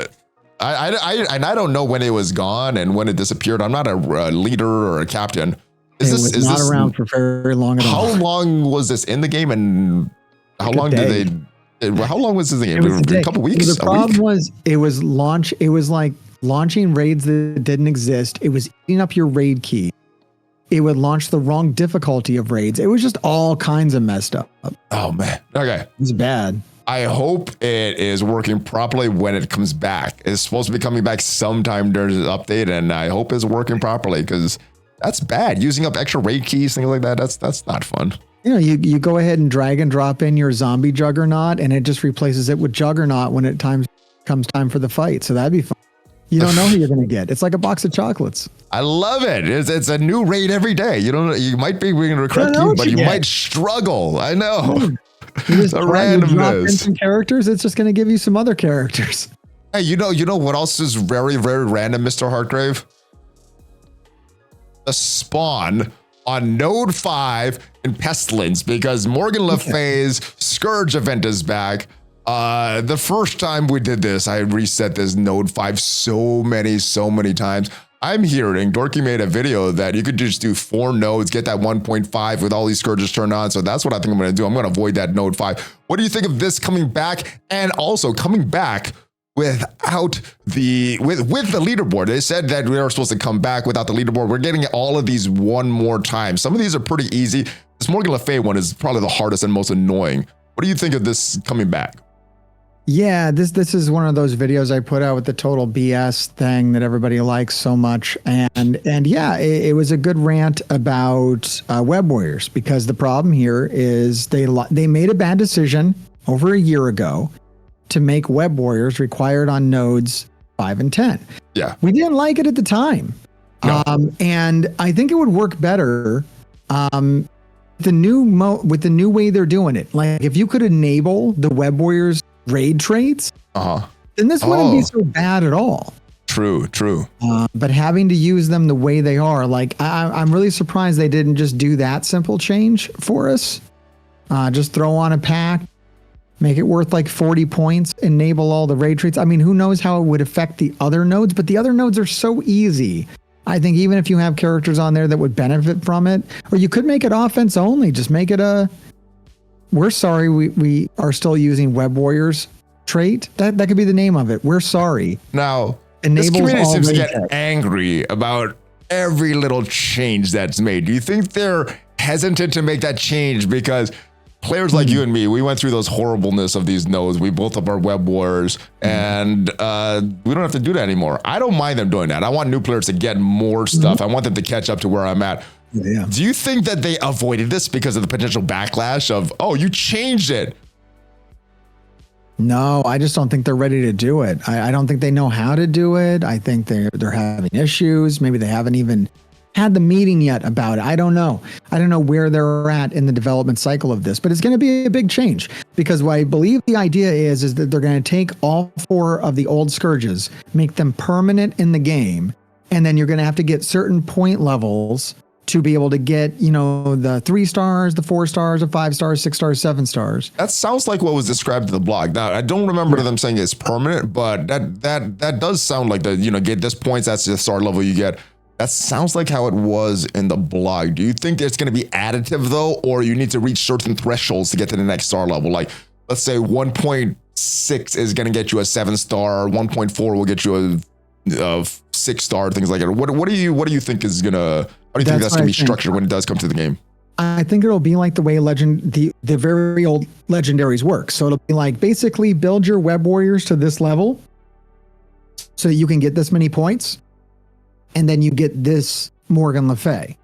Speaker 2: I don't know when it was gone and when it disappeared. I'm not a leader or a captain.
Speaker 1: Is not around for very long at all.
Speaker 2: How long was this in the game, and how long did they? How long was this in the game?
Speaker 1: It was
Speaker 2: a couple weeks.
Speaker 1: The problem was it was like launching raids that didn't exist. It was eating up your raid key. It would launch the wrong difficulty of raids. It was just all kinds of messed up.
Speaker 2: Oh man. Okay.
Speaker 1: It was bad.
Speaker 2: I hope it is working properly when it comes back. It's supposed to be coming back sometime during the update, and I hope it's working properly, because that's bad. Using up extra raid keys, things like that. That's not fun.
Speaker 1: You know, you go ahead and drag and drop in your zombie Juggernaut, and it just replaces it with Juggernaut when it comes time for the fight. So that'd be fun. You don't know who you're going to get. It's like a box of chocolates.
Speaker 2: I love it. It's a new raid every day. You might be bringing a correct key, but you might struggle. I know.
Speaker 1: You just drop in some characters. It's just going to give you some other characters.
Speaker 2: Hey, you know what else is very, very random, MrHartgrave? The spawn on Node 5 in Pestilence, because Morgan Le Fay's Scourge event is back. The first time we did this, I reset this Node 5 so many times. I'm hearing Dorky made a video that you could just do 4 nodes, get that 1.5 with all these scourges turned on. So that's what I think I'm going to do. I'm going to avoid that Node 5. What do you think of this coming back, and also coming back without the with the leaderboard? They said that we were supposed to come back without the leaderboard. We're getting all of these one more time. Some of these are pretty easy. This Morgan Le Fay one is probably the hardest and most annoying. What do you think of this coming back?
Speaker 1: Yeah, this is one of those videos I put out with the total BS thing that everybody likes so much, and yeah, it was a good rant about Web Warriors, because the problem here is they made a bad decision over a year ago to make Web Warriors required on nodes 5 and 10.
Speaker 2: Yeah,
Speaker 1: we didn't like it at the time,
Speaker 2: no.
Speaker 1: And I think it would work better with the new way they're doing it. Like if you could enable the Web Warriors raid traits, then this wouldn't be so bad at all.
Speaker 2: True.
Speaker 1: But having to use them the way they are, like I'm really surprised they didn't just do that simple change for us. Just throw on a pack, make it worth like 40 points, enable all the raid traits. I mean, who knows how it would affect the other nodes, but the other nodes are so easy. I think even if you have characters on there that would benefit from it, or you could make it offense only, just make it we're sorry we are still using Web Warriors trait. That could be the name of it. We're sorry.
Speaker 2: Now, this community seems to get angry about every little change that's made. Do you think they're hesitant to make that change because players like you and me, we went through those horribleness of these nodes. We built up our Web Warriors, and we don't have to do that anymore. I don't mind them doing that. I want new players to get more stuff. I want them to catch up to where I'm at.
Speaker 1: Yeah.
Speaker 2: Do you think that they avoided this because of the potential backlash of, oh, you changed it?
Speaker 1: No, I just don't think they're ready to do it. I don't think they know how to do it. I think they're having issues. Maybe they haven't even had the meeting yet about it. I don't know. I don't know where they're at in the development cycle of this, but it's going to be a big change, because what I believe the idea is that they're going to take all 4 of the old scourges, make them permanent in the game, and then you're going to have to get certain point levels to be able to get, you know, the 3 stars, the 4 stars, the 5 stars, 6 stars, 7 stars.
Speaker 2: That sounds like what was described in the blog. Now, I don't remember them saying it's permanent, but that does sound like the, you know, get this points, that's the star level you get. That sounds like how it was in the blog. Do you think it's going to be additive though, or you need to reach certain thresholds to get to the next star level? Like, let's say 1.6 is going to get you a 7 star, 1.4 will get you a 6 star, things like that. What do you think is gonna? How do you think that's gonna be structured when it does come to the game?
Speaker 1: I think it'll be like the way the very old legendaries work. So it'll be like basically build your web warriors to this level, so that you can get this many points, and then you get this Morgan Le Fay.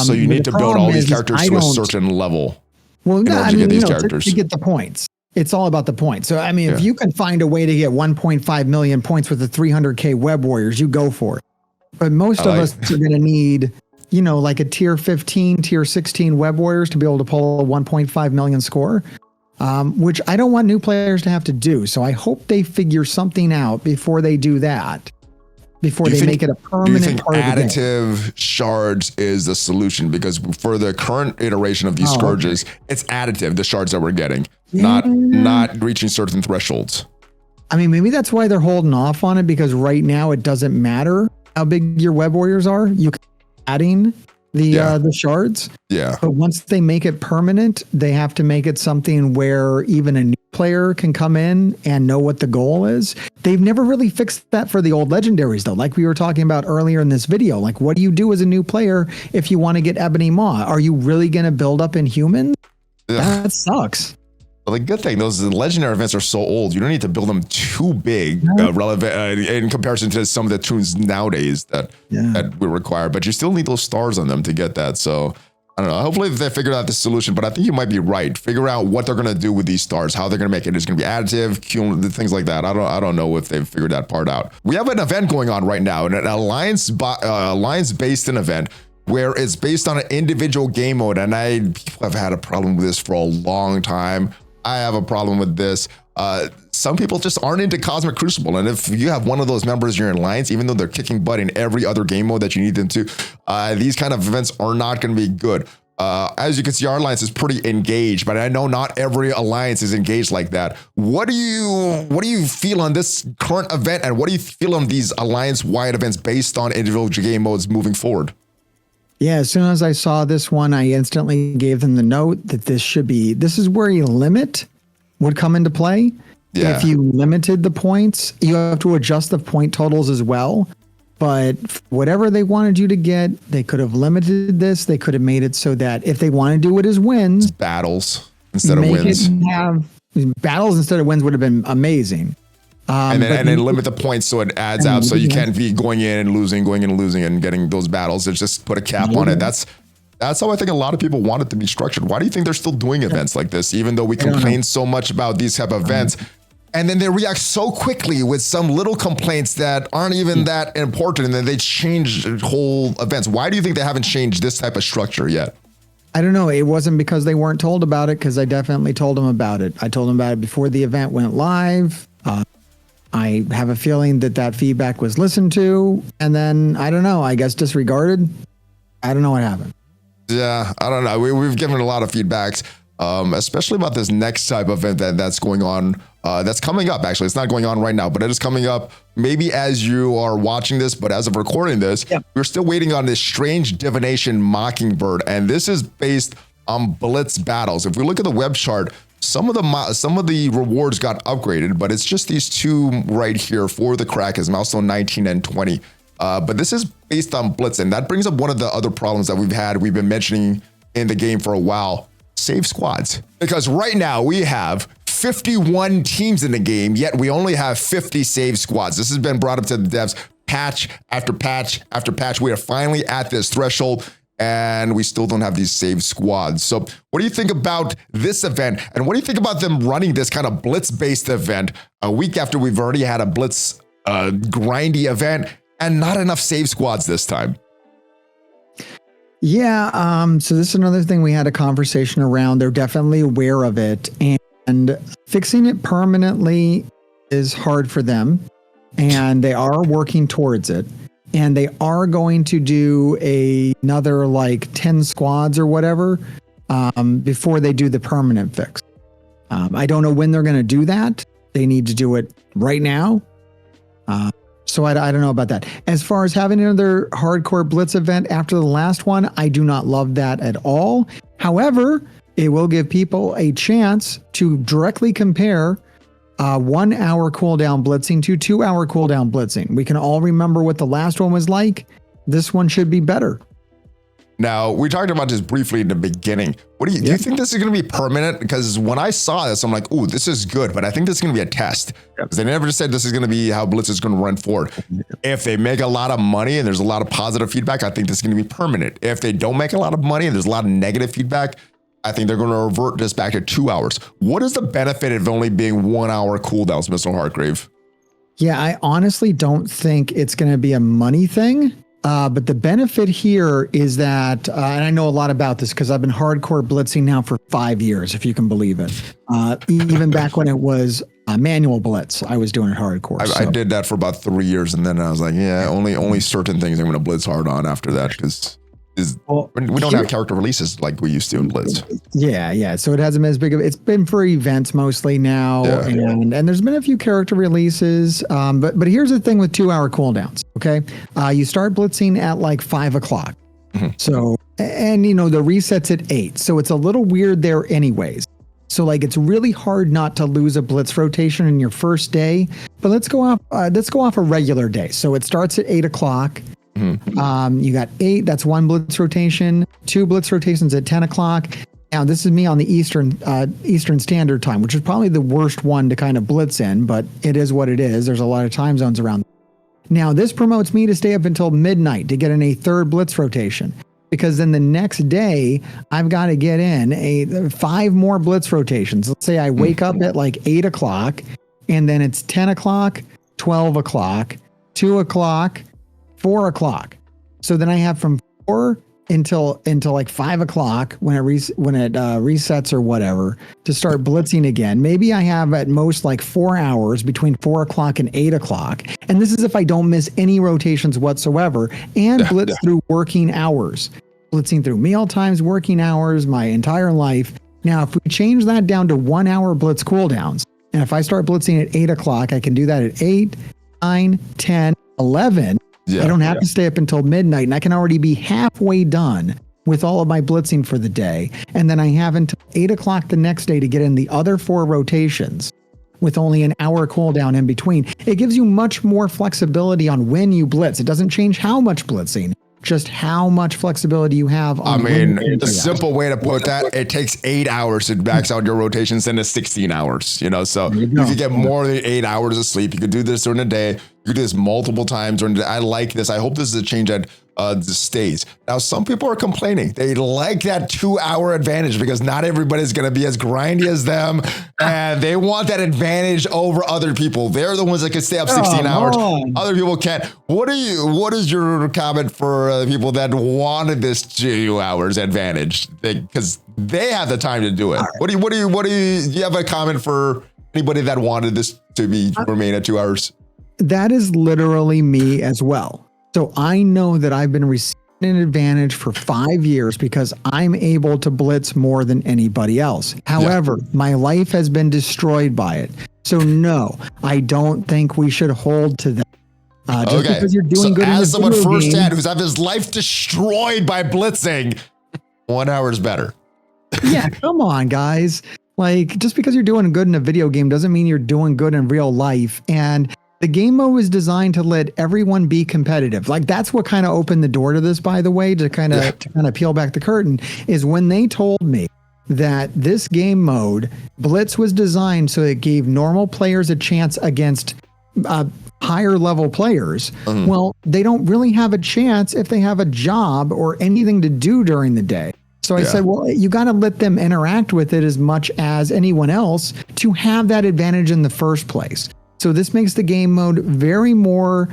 Speaker 2: So you need to build all these characters to a certain level.
Speaker 1: Well, no, I mean,
Speaker 2: get these characters
Speaker 1: to get the points. It's all about the points. So, I mean, if you can find a way to get 1.5 million points with the 300K web warriors, you go for it. But most of us are going to need, you know, like a tier 15, tier 16 web warriors to be able to pull a 1.5 million score, which I don't want new players to have to do. So I hope they figure something out before they do that. Before they make it a permanent part of the game.
Speaker 2: Additive shards is the solution? Because for the current iteration of these scourges, it's additive, the shards that we're getting, not reaching certain thresholds.
Speaker 1: I mean, maybe that's why they're holding off on it, because right now it doesn't matter how big your web warriors are. You can adding the shards. Yeah. But once they make it permanent, they have to make it something where even a new player can come in and know what the goal is. They've never really fixed that for the old legendaries though. Like we were talking about earlier in this video, like what do you do as a new player if you want to get Ebony Maw? Are you really going to build up in humans? That sucks.
Speaker 2: Well, the good thing, those legendary events are so old, you don't need to build them too big, relevant in comparison to some of the tunes nowadays that we require. But you still need those stars on them to get that. So I don't know. Hopefully they figured out the solution. But I think you might be right. Figure out what they're going to do with these stars, how they're going to make it. It's going to be additive, cumulative, things like that. I don't know if they've figured that part out. We have an event going on right now, an alliance-based event, where it's based on an individual game mode. And people have had a problem with this for a long time. I have a problem with this. Some people just aren't into Cosmic Crucible. And if you have one of those members in your alliance, even though they're kicking butt in every other game mode that you need them to, these kind of events are not going to be good. As you can see, our alliance is pretty engaged, but I know not every alliance is engaged like that. What do you feel on this current event, and what do you feel on these alliance-wide events based on individual game modes moving forward?
Speaker 1: Yeah, as soon as I saw this one, I instantly gave them the note that this is where a limit would come into play. Yeah. If you limited the points, you have to adjust the point totals as well. But whatever they wanted you to get, they could have limited this. They could have made it so that if they want to do it as wins,
Speaker 2: it's battles instead of wins.
Speaker 1: Battles instead of wins would have been amazing.
Speaker 2: And then limit the points so it adds out, so you can't be going in and losing and getting those battles. It's just put a cap on it. That's how I think a lot of people want it to be structured. Why do you think they're still doing events like this, even though we complain so much about these type of events? And then they react so quickly with some little complaints that aren't even that important, and then they change whole events. Why do you think they haven't changed this type of structure yet?
Speaker 1: I don't know. It wasn't because they weren't told about it, because I definitely told them about it. I told them about it before the event went live. I have a feeling that feedback was listened to, and then, I don't know, I guess disregarded. I don't know what happened.
Speaker 2: Yeah, I don't know. We've given a lot of feedbacks, especially about this next type of event that's going on, that's coming up, actually. It's not going on right now, but it is coming up maybe as you are watching this, but as of recording this, we're still waiting on this strange Divination Mockingbird, and this is based on Blitz battles. If we look at the web chart, some of the rewards got upgraded, but it's just these two right here for the Krakens, milestone 19 and 20. But this is based on Blitz, and that brings up one of the other problems that we've been mentioning in the game for a while: save squads. Because right now we have 51 teams in the game, yet we only have 50 save squads. This has been brought up to the devs patch after patch after patch. We are finally at this threshold, and we still don't have these save squads. So what do you think about this event? And what do you think about them running this kind of Blitz-based event a week after we've already had a Blitz grindy event and not enough save squads this time?
Speaker 1: Yeah, so this is another thing we had a conversation around. They're definitely aware of it, and fixing it permanently is hard for them, and they are working towards it. and they are going to do another like 10 squads or whatever before they do the permanent fix. I don't know when they're going to do that. They need to do it right now. So I don't know about that. As far as having another hardcore Blitz event after the last one, I do not love that at all. However, it will give people a chance to directly compare 1 hour cooldown blitzing to 2 hour cooldown blitzing. We can all remember what the last one was like. This one should be better.
Speaker 2: Now, we talked about this briefly in the beginning. Do you think this is going to be permanent? Because when I saw this, I'm like, ooh, this is good, but I think this is going to be a test. Because they never said this is going to be how Blitz is going to run forward. If they make a lot of money and there's a lot of positive feedback, I think this is going to be permanent. If they don't make a lot of money and there's a lot of negative feedback, I think they're going to revert this back to 2 hours. What is the benefit of only being 1 hour cooldowns, MrHartgrave?
Speaker 1: Yeah, I honestly don't think it's going to be a money thing. But the benefit here is that, and I know a lot about this because I've been hardcore blitzing now for 5 years, if you can believe it. Even back when it was manual blitz, I was doing it hardcore.
Speaker 2: I did that for about 3 years, and then I was like, yeah, only certain things I'm going to blitz hard on after that because we don't have character releases like we used to in Blitz.
Speaker 1: Yeah. So it hasn't been as big of. It's been for events mostly now, and there's been a few character releases. But here's the thing with 2 hour cooldowns. Okay, you start blitzing at like 5 o'clock. So and the resets at 8. So it's a little weird there, anyways. So like it's really hard not to lose a blitz rotation in your first day. But let's go off a regular day. So it starts at 8 o'clock. You got 8, that's 1 blitz rotation, 2 blitz rotations at 10 o'clock. Now this is me on the Eastern Standard Time, which is probably the worst one to kind of blitz in, but it is what it is. There's a lot of time zones around. Now this promotes me to stay up until midnight to get in a 3rd blitz rotation, because then the next day I've got to get in 5 more blitz rotations. Let's say I wake up at like 8 o'clock and then it's 10 o'clock, 12 o'clock, 2 o'clock, 4 o'clock. So then I have from 4 until like 5 o'clock when it resets or whatever to start blitzing again. Maybe I have at most like 4 hours between 4 o'clock and 8 o'clock. And this is if I don't miss any rotations whatsoever and blitz through working hours, blitzing through meal times, working hours, my entire life. Now, if we change that down to 1 hour blitz cooldowns, and if I start blitzing at 8 o'clock, I can do that at 8, 9, 10, 11. I don't have to stay up until midnight, and I can already be halfway done with all of my blitzing for the day. And then I have until 8 o'clock the next day to get in the other 4 rotations with only an hour cooldown in between. It gives you much more flexibility on when you blitz. It doesn't change how much blitzing, just how much flexibility you have. On
Speaker 2: the simple way to put that, it takes 8 hours to max out your rotations into 16 hours, so you could get more than 8 hours of sleep. You could do this during the day. You could do this multiple times during the day. I like this. I hope this is a change that stays. Now, some people are complaining. They like that 2 hour advantage because not everybody's going to be as grindy as them. And they want that advantage over other people. They're the ones that can stay up 16 hours. Other people can't. What is your comment for people that wanted this 2 hours advantage? Because they have the time to do it. Right. Do you have a comment for anybody that wanted this to remain at 2 hours?
Speaker 1: That is literally me as well. So I know that I've been receiving an advantage for 5 years because I'm able to blitz more than anybody else. However, my life has been destroyed by it. So no, I don't think we should hold to that. Just because you're doing good
Speaker 2: as
Speaker 1: in
Speaker 2: someone firsthand who's had his life destroyed by blitzing, 1 hour is better.
Speaker 1: Yeah, come on, guys. Like, just because you're doing good in a video game doesn't mean you're doing good in real life. And the game mode was designed to let everyone be competitive. Like, that's what kind of opened the door to this, by the way, to kind of peel back the curtain, is when they told me that this game mode, Blitz, was designed so it gave normal players a chance against higher level players. Well, they don't really have a chance if they have a job or anything to do during the day. So I said, well, you got to let them interact with it as much as anyone else to have that advantage in the first place. So this makes the game mode very more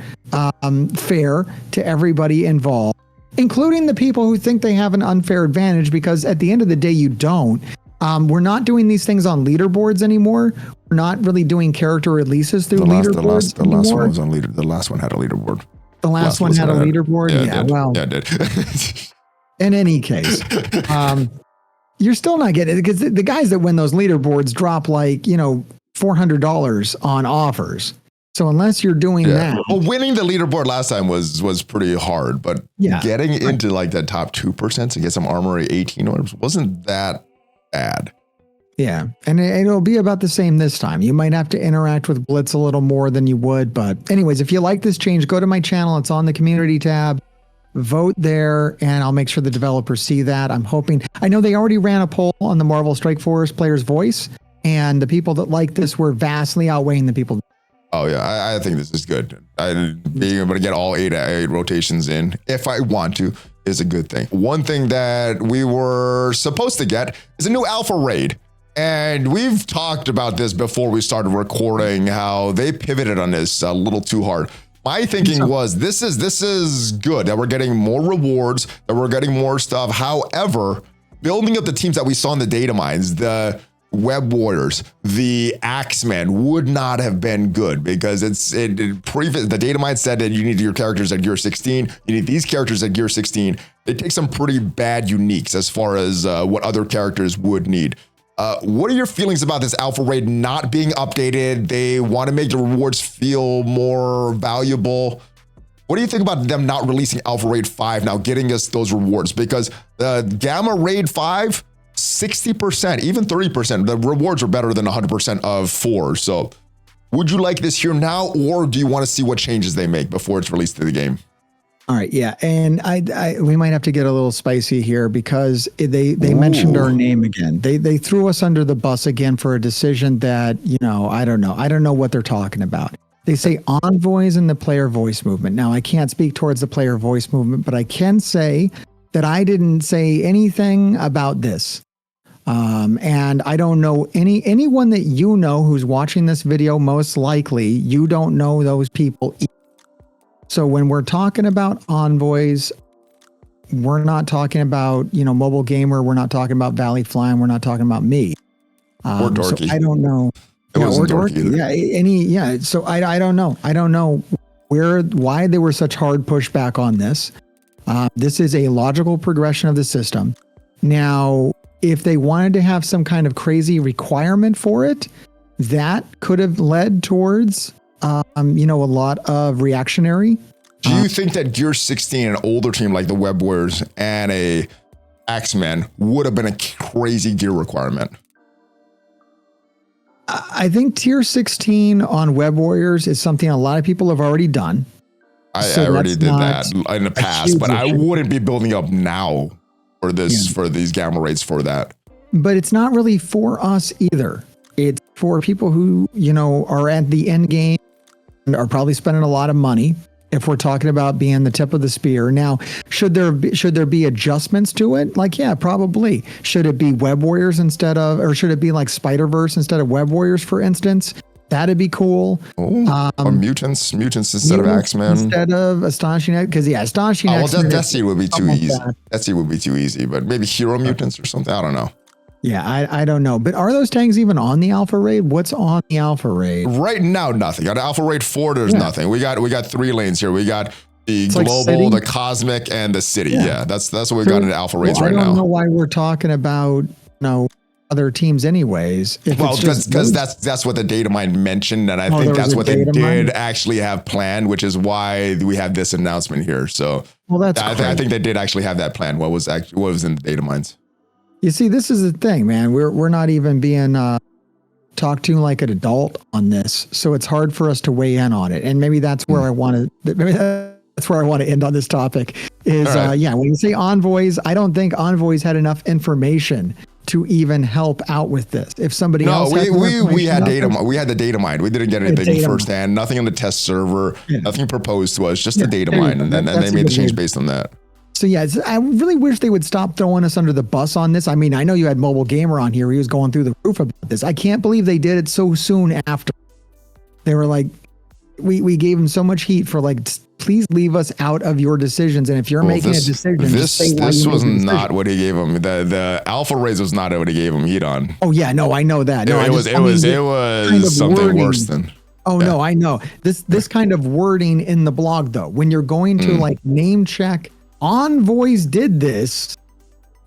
Speaker 1: fair to everybody involved, including the people who think they have an unfair advantage, because at the end of the day, you don't. We're not doing these things on leaderboards anymore. We're not really doing character releases through leaderboards.
Speaker 2: The last one was on leader. The last one had a leaderboard.
Speaker 1: The last one had a leaderboard.
Speaker 2: Yeah,
Speaker 1: well,
Speaker 2: yeah, it did.
Speaker 1: In any case, you're still not getting it because the guys that win those leaderboards drop like, $400 on offers. So unless you're doing that.
Speaker 2: Well, winning the leaderboard last time was pretty hard, but getting into like that top 2% to get some armory 18 orbs wasn't that bad.
Speaker 1: Yeah. And it'll be about the same this time. You might have to interact with Blitz a little more than you would. But anyways, if you like this change, go to my channel. It's on the community tab. Vote there, and I'll make sure the developers see that. I know they already ran a poll on the Marvel Strike Force player's voice, and the people that like this were vastly outweighing the people.
Speaker 2: Oh yeah, I think this is good. Being able to get all eight rotations in, if I want to, is a good thing. One thing that we were supposed to get is a new alpha raid. And we've talked about this before we started recording, how they pivoted on this a little too hard. My thinking was this is good that we're getting more rewards, that we're getting more stuff. However, building up the teams that we saw in the Datamines, the Web Warriors, the Axemen would not have been good because the Datamines said that you need your characters at gear 16. You need these characters at gear 16. They take some pretty bad uniques as far as what other characters would need. What are your feelings about this alpha raid not being updated? They want to make the rewards feel more valuable. What do you think about them not releasing alpha raid 5 now, getting us those rewards? Because the gamma raid 5, 60%, even 30%, the rewards are better than 100% of 4. So would you like this here now, or do you want to see what changes they make before it's released to the game?
Speaker 1: All right, yeah, and we might have to get a little spicy here because they mentioned our name again. They threw us under the bus again for a decision that, I don't know what they're talking about. They say envoys in the player voice movement. Now, I can't speak towards the player voice movement, but I can say that I didn't say anything about this. And I don't know anyone that who's watching this video, most likely you don't know those people either. So when we're talking about envoys, we're not talking about, Mobile Gamer. We're not talking about ValleyFlyin. We're not talking about me.
Speaker 2: Or Dorky.
Speaker 1: So I don't know.
Speaker 2: It wasn't Dorky.
Speaker 1: Yeah. So I don't know. I don't know why there were such hard pushback on this. This is a logical progression of the system. Now, if they wanted to have some kind of crazy requirement for it, that could have led towards a lot of reactionary.
Speaker 2: Do you think that Gear 16, an older team like the Web Warriors and a Axemen would have been a crazy gear requirement?
Speaker 1: I think Tier 16 on Web Warriors is something a lot of people have already done.
Speaker 2: I already did that in the past, but I wouldn't be building up now for this for these gamma rates for that.
Speaker 1: But it's not really for us either. It's for people who, are at the end game and are probably spending a lot of money. If we're talking about being the tip of the spear. Now, should there be adjustments to it? Like, yeah, probably. Should it be Web Warriors or should it be like Spider-Verse instead of Web Warriors, for instance? That'd be cool.
Speaker 2: Or mutants instead of Axemen.
Speaker 1: Instead of Astonishing, because Astonishing Axemen.
Speaker 2: That seed would be too easy. That seed would be too easy, but maybe Hero Mutants or something. I don't know.
Speaker 1: Yeah, I don't know. But are those tanks even on the Alpha Raid? What's on the Alpha Raid?
Speaker 2: Right now, nothing. On Alpha Raid 4, there's nothing. We got 3 lanes here. We got the global, the cosmic, and the city. Yeah, that's what we got in Alpha Raids right now. I don't
Speaker 1: know why we're talking about other teams anyways.
Speaker 2: Because that's what the Datamine mentioned, and I think that's what they did actually have planned, which is why we have this announcement here. So I think they did actually have that plan. What was in the Datamines?
Speaker 1: You see, this is the thing, man. We're not even being talked to like an adult on this, so it's hard for us to weigh in on it. And maybe that's where I want to end on this topic. Is when you say envoys, I don't think envoys had enough information to even help out with this. If somebody else
Speaker 2: we had the Datamine. We didn't get anything firsthand. Nothing on the test server. Yeah. Nothing proposed to us. Just the Datamine, and then they made the change based on that.
Speaker 1: So yeah, I really wish they would stop throwing us under the bus on this. I mean, I know you had Mobile Gamer on here. He was going through the roof about this. I can't believe they did it so soon after. They were like, we gave him so much heat for like, please leave us out of your decisions. And if you're making a decision,
Speaker 2: this was not what he gave him. The Alpha Rays was not what he gave him heat on.
Speaker 1: Oh yeah, no, I know that. No,
Speaker 2: it was something worse than.
Speaker 1: Oh no, I know. This kind of wording in the blog though, when you're going to like name check Envoys did this,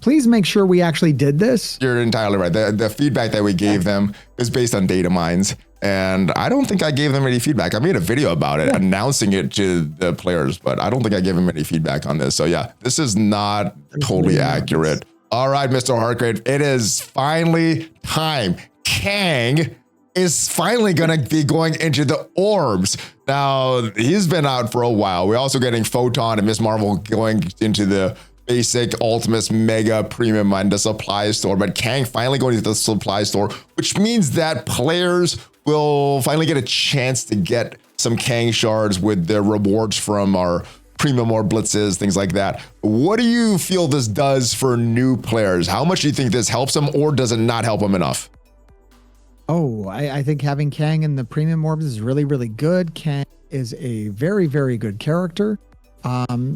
Speaker 1: please make sure we actually did this.
Speaker 2: You're entirely right. The feedback that we gave them is based on Datamines. And I don't think I gave them any feedback. I made a video about it, announcing it to the players, but I don't think I gave them any feedback on this. So yeah, this is not totally accurate. All right, MrHartgrave, it is finally time. Kang is finally going to be going into the orbs. Now, he's been out for a while. We're also getting Photon and Miss Marvel going into the basic, Ultimates, Mega, Premium, and the supply store. But Kang finally going to the supply store, which means that players will finally get a chance to get some Kang shards with their rewards from our premium or blitzes, things like that. What do you feel this does for new players? How much do you think this helps them, or does it not help them enough?
Speaker 1: Oh, I think having Kang in the premium orbs is really, really good. Kang is a very, very good character.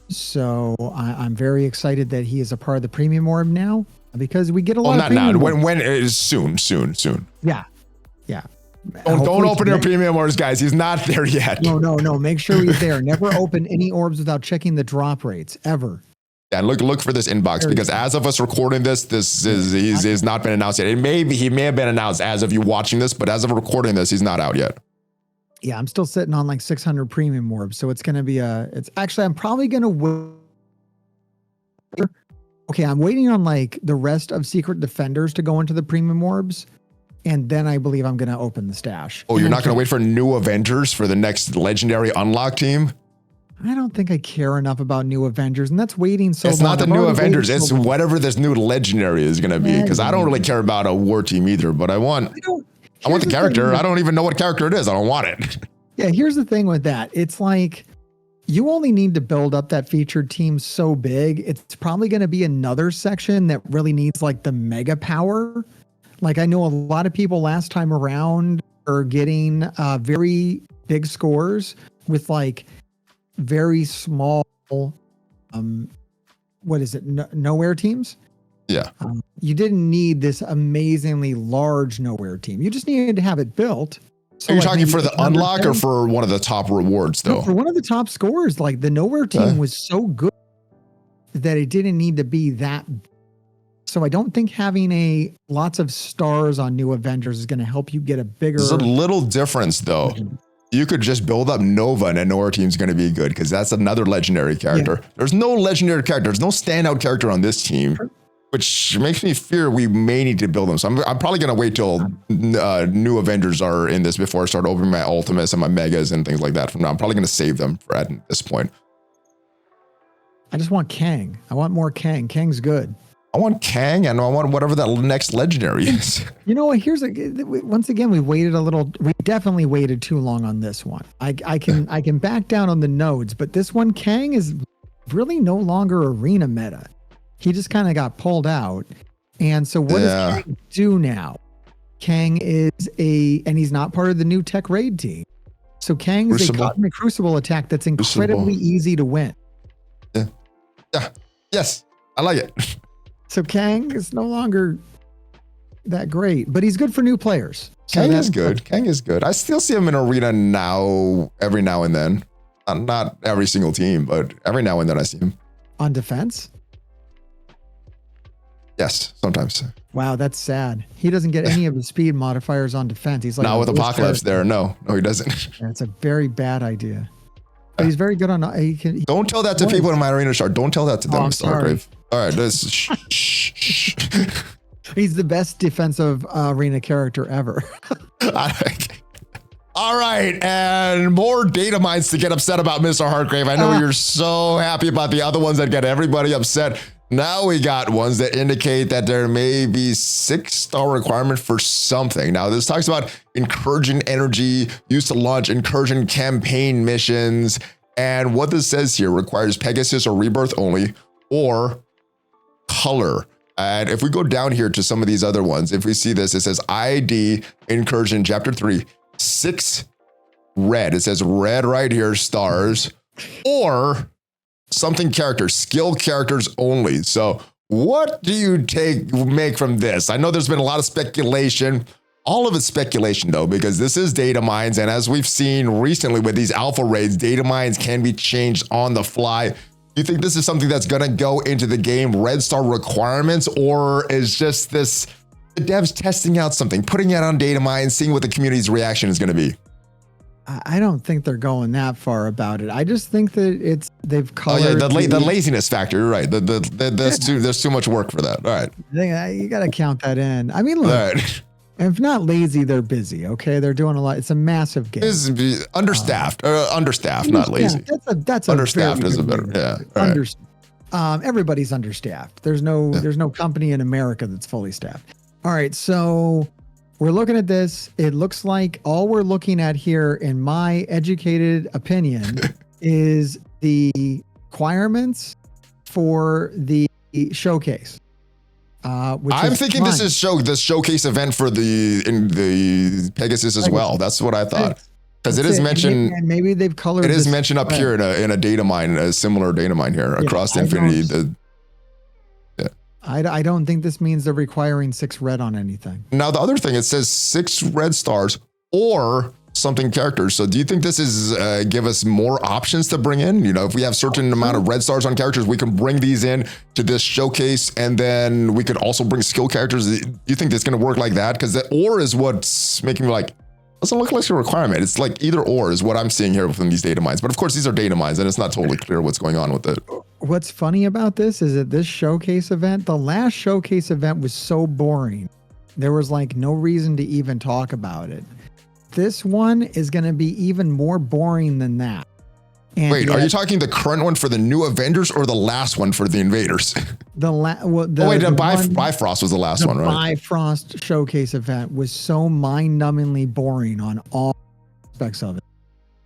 Speaker 1: So I'm very excited that he is a part of the premium orb now, because we get a lot of premium
Speaker 2: orbs. When it is soon.
Speaker 1: Yeah.
Speaker 2: Don't open your premium orbs, guys. He's not there yet.
Speaker 1: No. Make sure he's there. Never open any orbs without checking the drop rates ever.
Speaker 2: Yeah, look for this inbox, because as of us recording this, he's not been announced yet. He may have been announced as of you watching this, but as of recording this, he's not out yet.
Speaker 1: Yeah, I'm still sitting on like 600 premium orbs, so it's going to be I'm probably going to okay, I'm waiting on like the rest of Secret Defenders to go into the premium orbs, and then I believe I'm going to open the stash.
Speaker 2: Oh, you're not going to wait for new Avengers for the next legendary unlock team?
Speaker 1: I don't think I care enough about new Avengers, and that's waiting so long.
Speaker 2: It's not the new Avengers. It's whatever this new legendary is going to be, because I don't really care about a war team either, but I want the character. I don't even know what character it is. I don't want it.
Speaker 1: Yeah, here's the thing with that. It's like you only need to build up that featured team so big. It's probably going to be another section that really needs like the mega power. Like I know a lot of people last time around are getting very big scores with like very small, nowhere teams.
Speaker 2: Yeah.
Speaker 1: You didn't need this amazingly large nowhere team. You just needed to have it built.
Speaker 2: So are you talking for the unlock or for one of the top rewards though?
Speaker 1: No, for one of the top scores, like the nowhere team was so good that it didn't need to be that. So I don't think having lots of stars on new Avengers is going to help you get a bigger.
Speaker 2: There's a little difference though. You could just build up Nova and a Nova team's going to be good, because that's another legendary character. Yeah. There's no legendary character. There's no standout character on this team, which makes me fear we may need to build them. So I'm probably going to wait till new Avengers are in this before I start opening my Ultimates and my Megas and things like that. From now, I'm probably going to save them for at this point.
Speaker 1: I just want Kang. I want more Kang. Kang's good.
Speaker 2: I want Kang, and I want whatever that next legendary is.
Speaker 1: You know what? Once again, we waited a little. We definitely waited too long on this one. I can back down on the nodes, but this one, Kang, is really no longer arena meta. He just kind of got pulled out. And so what does Kang do now? Kang is and he's not part of the new tech raid team. So Kang is a Cosmic Crucible attack that's incredibly easy to win.
Speaker 2: Yeah. Yes. I like it.
Speaker 1: So Kang is no longer that great, but he's good for new players. So
Speaker 2: Kang is good. Kang is good. I still see him in arena now, every now and then. Not every single team, but every now and then I see him.
Speaker 1: On defense?
Speaker 2: Yes, sometimes.
Speaker 1: Wow, that's sad. He doesn't get any of the speed modifiers on defense. He's like
Speaker 2: not with Apocalypse there. No, he doesn't.
Speaker 1: That's a very bad idea. But he's very good on.
Speaker 2: Don't tell that to people in my arena shard. Don't tell that to them, MrHartgrave. All right, let's.
Speaker 1: He's the best defensive arena character ever.
Speaker 2: All right, and more Datamines to get upset about, MrHartgrave. I know you're so happy about the other ones that get everybody upset. Now we got ones that indicate that there may be 6-star requirement for something. Now this talks about incursion energy used to launch incursion campaign missions. And what this says here requires Pegasus or Rebirth only, or color. And if we go down here to some of these other ones, if we see this, it says ID incursion chapter 3, 6 red. It says red right here, stars, or something characters, skill characters only. So what do you make from this? I know there's been a lot of speculation All of it's speculation, though, because this is Datamines, and as we've seen recently with these alpha raids, Datamines can be changed on the fly. Do you think this is something that's going to go into the game red star requirements, or is just this the devs testing out something, putting it on Datamines, seeing what the community's reaction is going to be?
Speaker 1: I don't think they're going that far about it. I just think that they've colored.
Speaker 2: Oh yeah, the laziness factor. You're right. There's too much work for that. All right.
Speaker 1: You got to count that in. I mean, look,
Speaker 2: right.
Speaker 1: If not lazy, they're busy. Okay, they're doing a lot. It's a massive game.
Speaker 2: It's understaffed, not lazy.
Speaker 1: That's
Speaker 2: understaffed is a better. Yeah.
Speaker 1: Right. Everybody's understaffed. There's no company in America that's fully staffed. All right, so we're looking at this. It looks like all we're looking at here, in my educated opinion, is the requirements for the showcase.
Speaker 2: I'm thinking this is the showcase event for the Pegasus as well. That's what I thought, because it is mentioned.
Speaker 1: And maybe they've colored.
Speaker 2: It is mentioned up here in a data mine, a similar data mine here across Infinity.
Speaker 1: I don't think this means they're requiring 6 red on anything.
Speaker 2: Now, the other thing, it says 6 red stars or something characters. So do you think this is give us more options to bring in? You know, if we have certain amount of red stars on characters, we can bring these in to this showcase, and then we could also bring skill characters. Do you think that's going to work like that? Because the or is what's making me like, doesn't look like a requirement. It's like either or is what I'm seeing here from these data mines. But of course, these are data mines, and it's not totally clear what's going on with it.
Speaker 1: What's funny about this is that this showcase event, the last showcase event was so boring. There was like no reason to even talk about it. This one is going to be even more boring than that. And
Speaker 2: wait, are you talking the current one for the new Avengers or the last one for the Invaders? Bifrost was the last one, right? The
Speaker 1: Bifrost showcase event was so mind-numbingly boring on all aspects of it.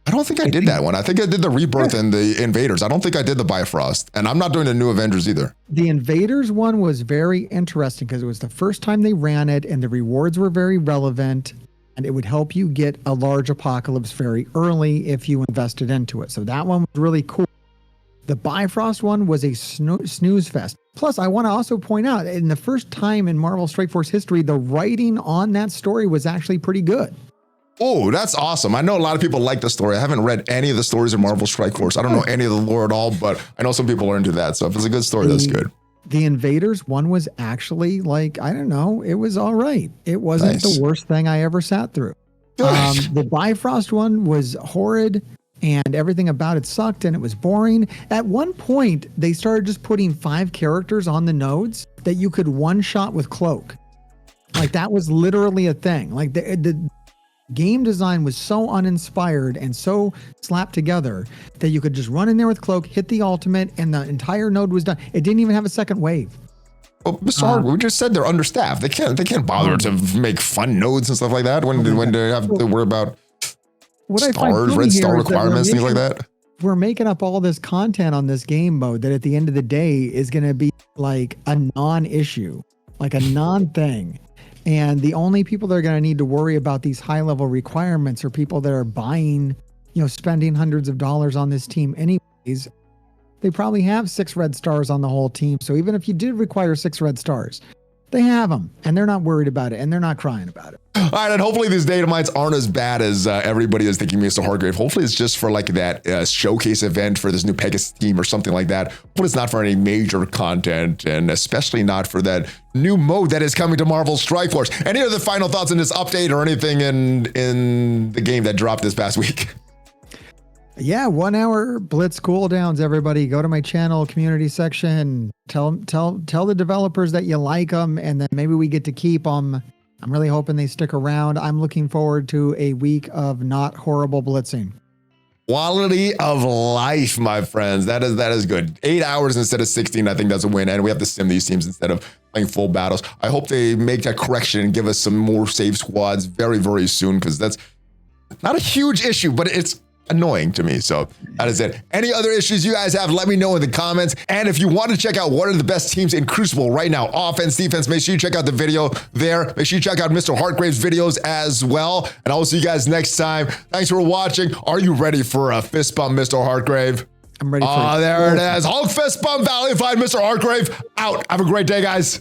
Speaker 2: I don't think I did that one. I think I did the Rebirth and the Invaders. I don't think I did the Bifrost, and I'm not doing the new Avengers either.
Speaker 1: The Invaders one was very interesting because it was the first time they ran it, and the rewards were very relevant, and it would help you get a large apocalypse very early if you invested into it. So that one was really cool. The Bifrost one was a snooze fest. Plus, I want to also point out, in the first time in Marvel Strike Force history, the writing on that story was actually pretty good.
Speaker 2: Oh, that's awesome. I know a lot of people like the story. I haven't read any of the stories of Marvel Strike Force. I don't know any of the lore at all, but I know some people are into that. So if it's a good story, that's good.
Speaker 1: The Invaders one was actually like, I don't know, it was all right. It wasn't the worst thing I ever sat through. The Bifrost one was horrid, and everything about it sucked, and it was boring. At one point, they started just putting 5 characters on the nodes that you could one-shot with Cloak. Like, that was literally a thing. Like, the game design was so uninspired and so slapped together that you could just run in there with Cloak, hit the ultimate, and the entire node was done. It didn't even have a second wave.
Speaker 2: Well, Mr. Hart, we just said they're understaffed. They can't bother to make fun nodes and stuff like that when they have to worry about stars, red star requirements, things like that.
Speaker 1: We're making up all this content on this game mode that at the end of the day is going to be like a non-issue, like a non-thing. And the only people that are going to need to worry about these high-level requirements are people that are buying, spending hundreds of dollars on this team anyways. They probably have 6 red stars on the whole team. So even if you did require 6 red stars, they have them, and they're not worried about it, and they're not crying about it.
Speaker 2: All right, and hopefully these data mines aren't as bad as everybody is thinking, MrHartgrave. Hopefully it's just for like that showcase event for this new Pegasus team or something like that. But it's not for any major content, and especially not for that new mode that is coming to Marvel Strike Force. Any other final thoughts on this update or anything in the game that dropped this past week?
Speaker 1: Yeah, 1 hour Blitz cooldowns, everybody. Go to my channel, community section. Tell the developers that you like them, and then maybe we get to keep them. I'm really hoping they stick around. I'm looking forward to a week of not horrible blitzing.
Speaker 2: Quality of life, my friends. That is good. 8 hours instead of 16, I think that's a win. And we have to sim these teams instead of playing full battles. I hope they make that correction and give us some more save squads very, very soon, because that's not a huge issue, but it's annoying to me. So that is it. Any other issues you guys have, let me know in the comments. And if you want to check out what are the best teams in Crucible right now, offense, defense, make sure you check out the video there. Make sure you check out MrHartgrave's videos as well. And I'll see you guys next time. Thanks for watching. Are you ready for a fist bump, MrHartgrave?
Speaker 1: I'm ready for it.
Speaker 2: Oh, there it is. Hulk fist bump, ValleyFlyin, MrHartgrave out. Have a great day, guys.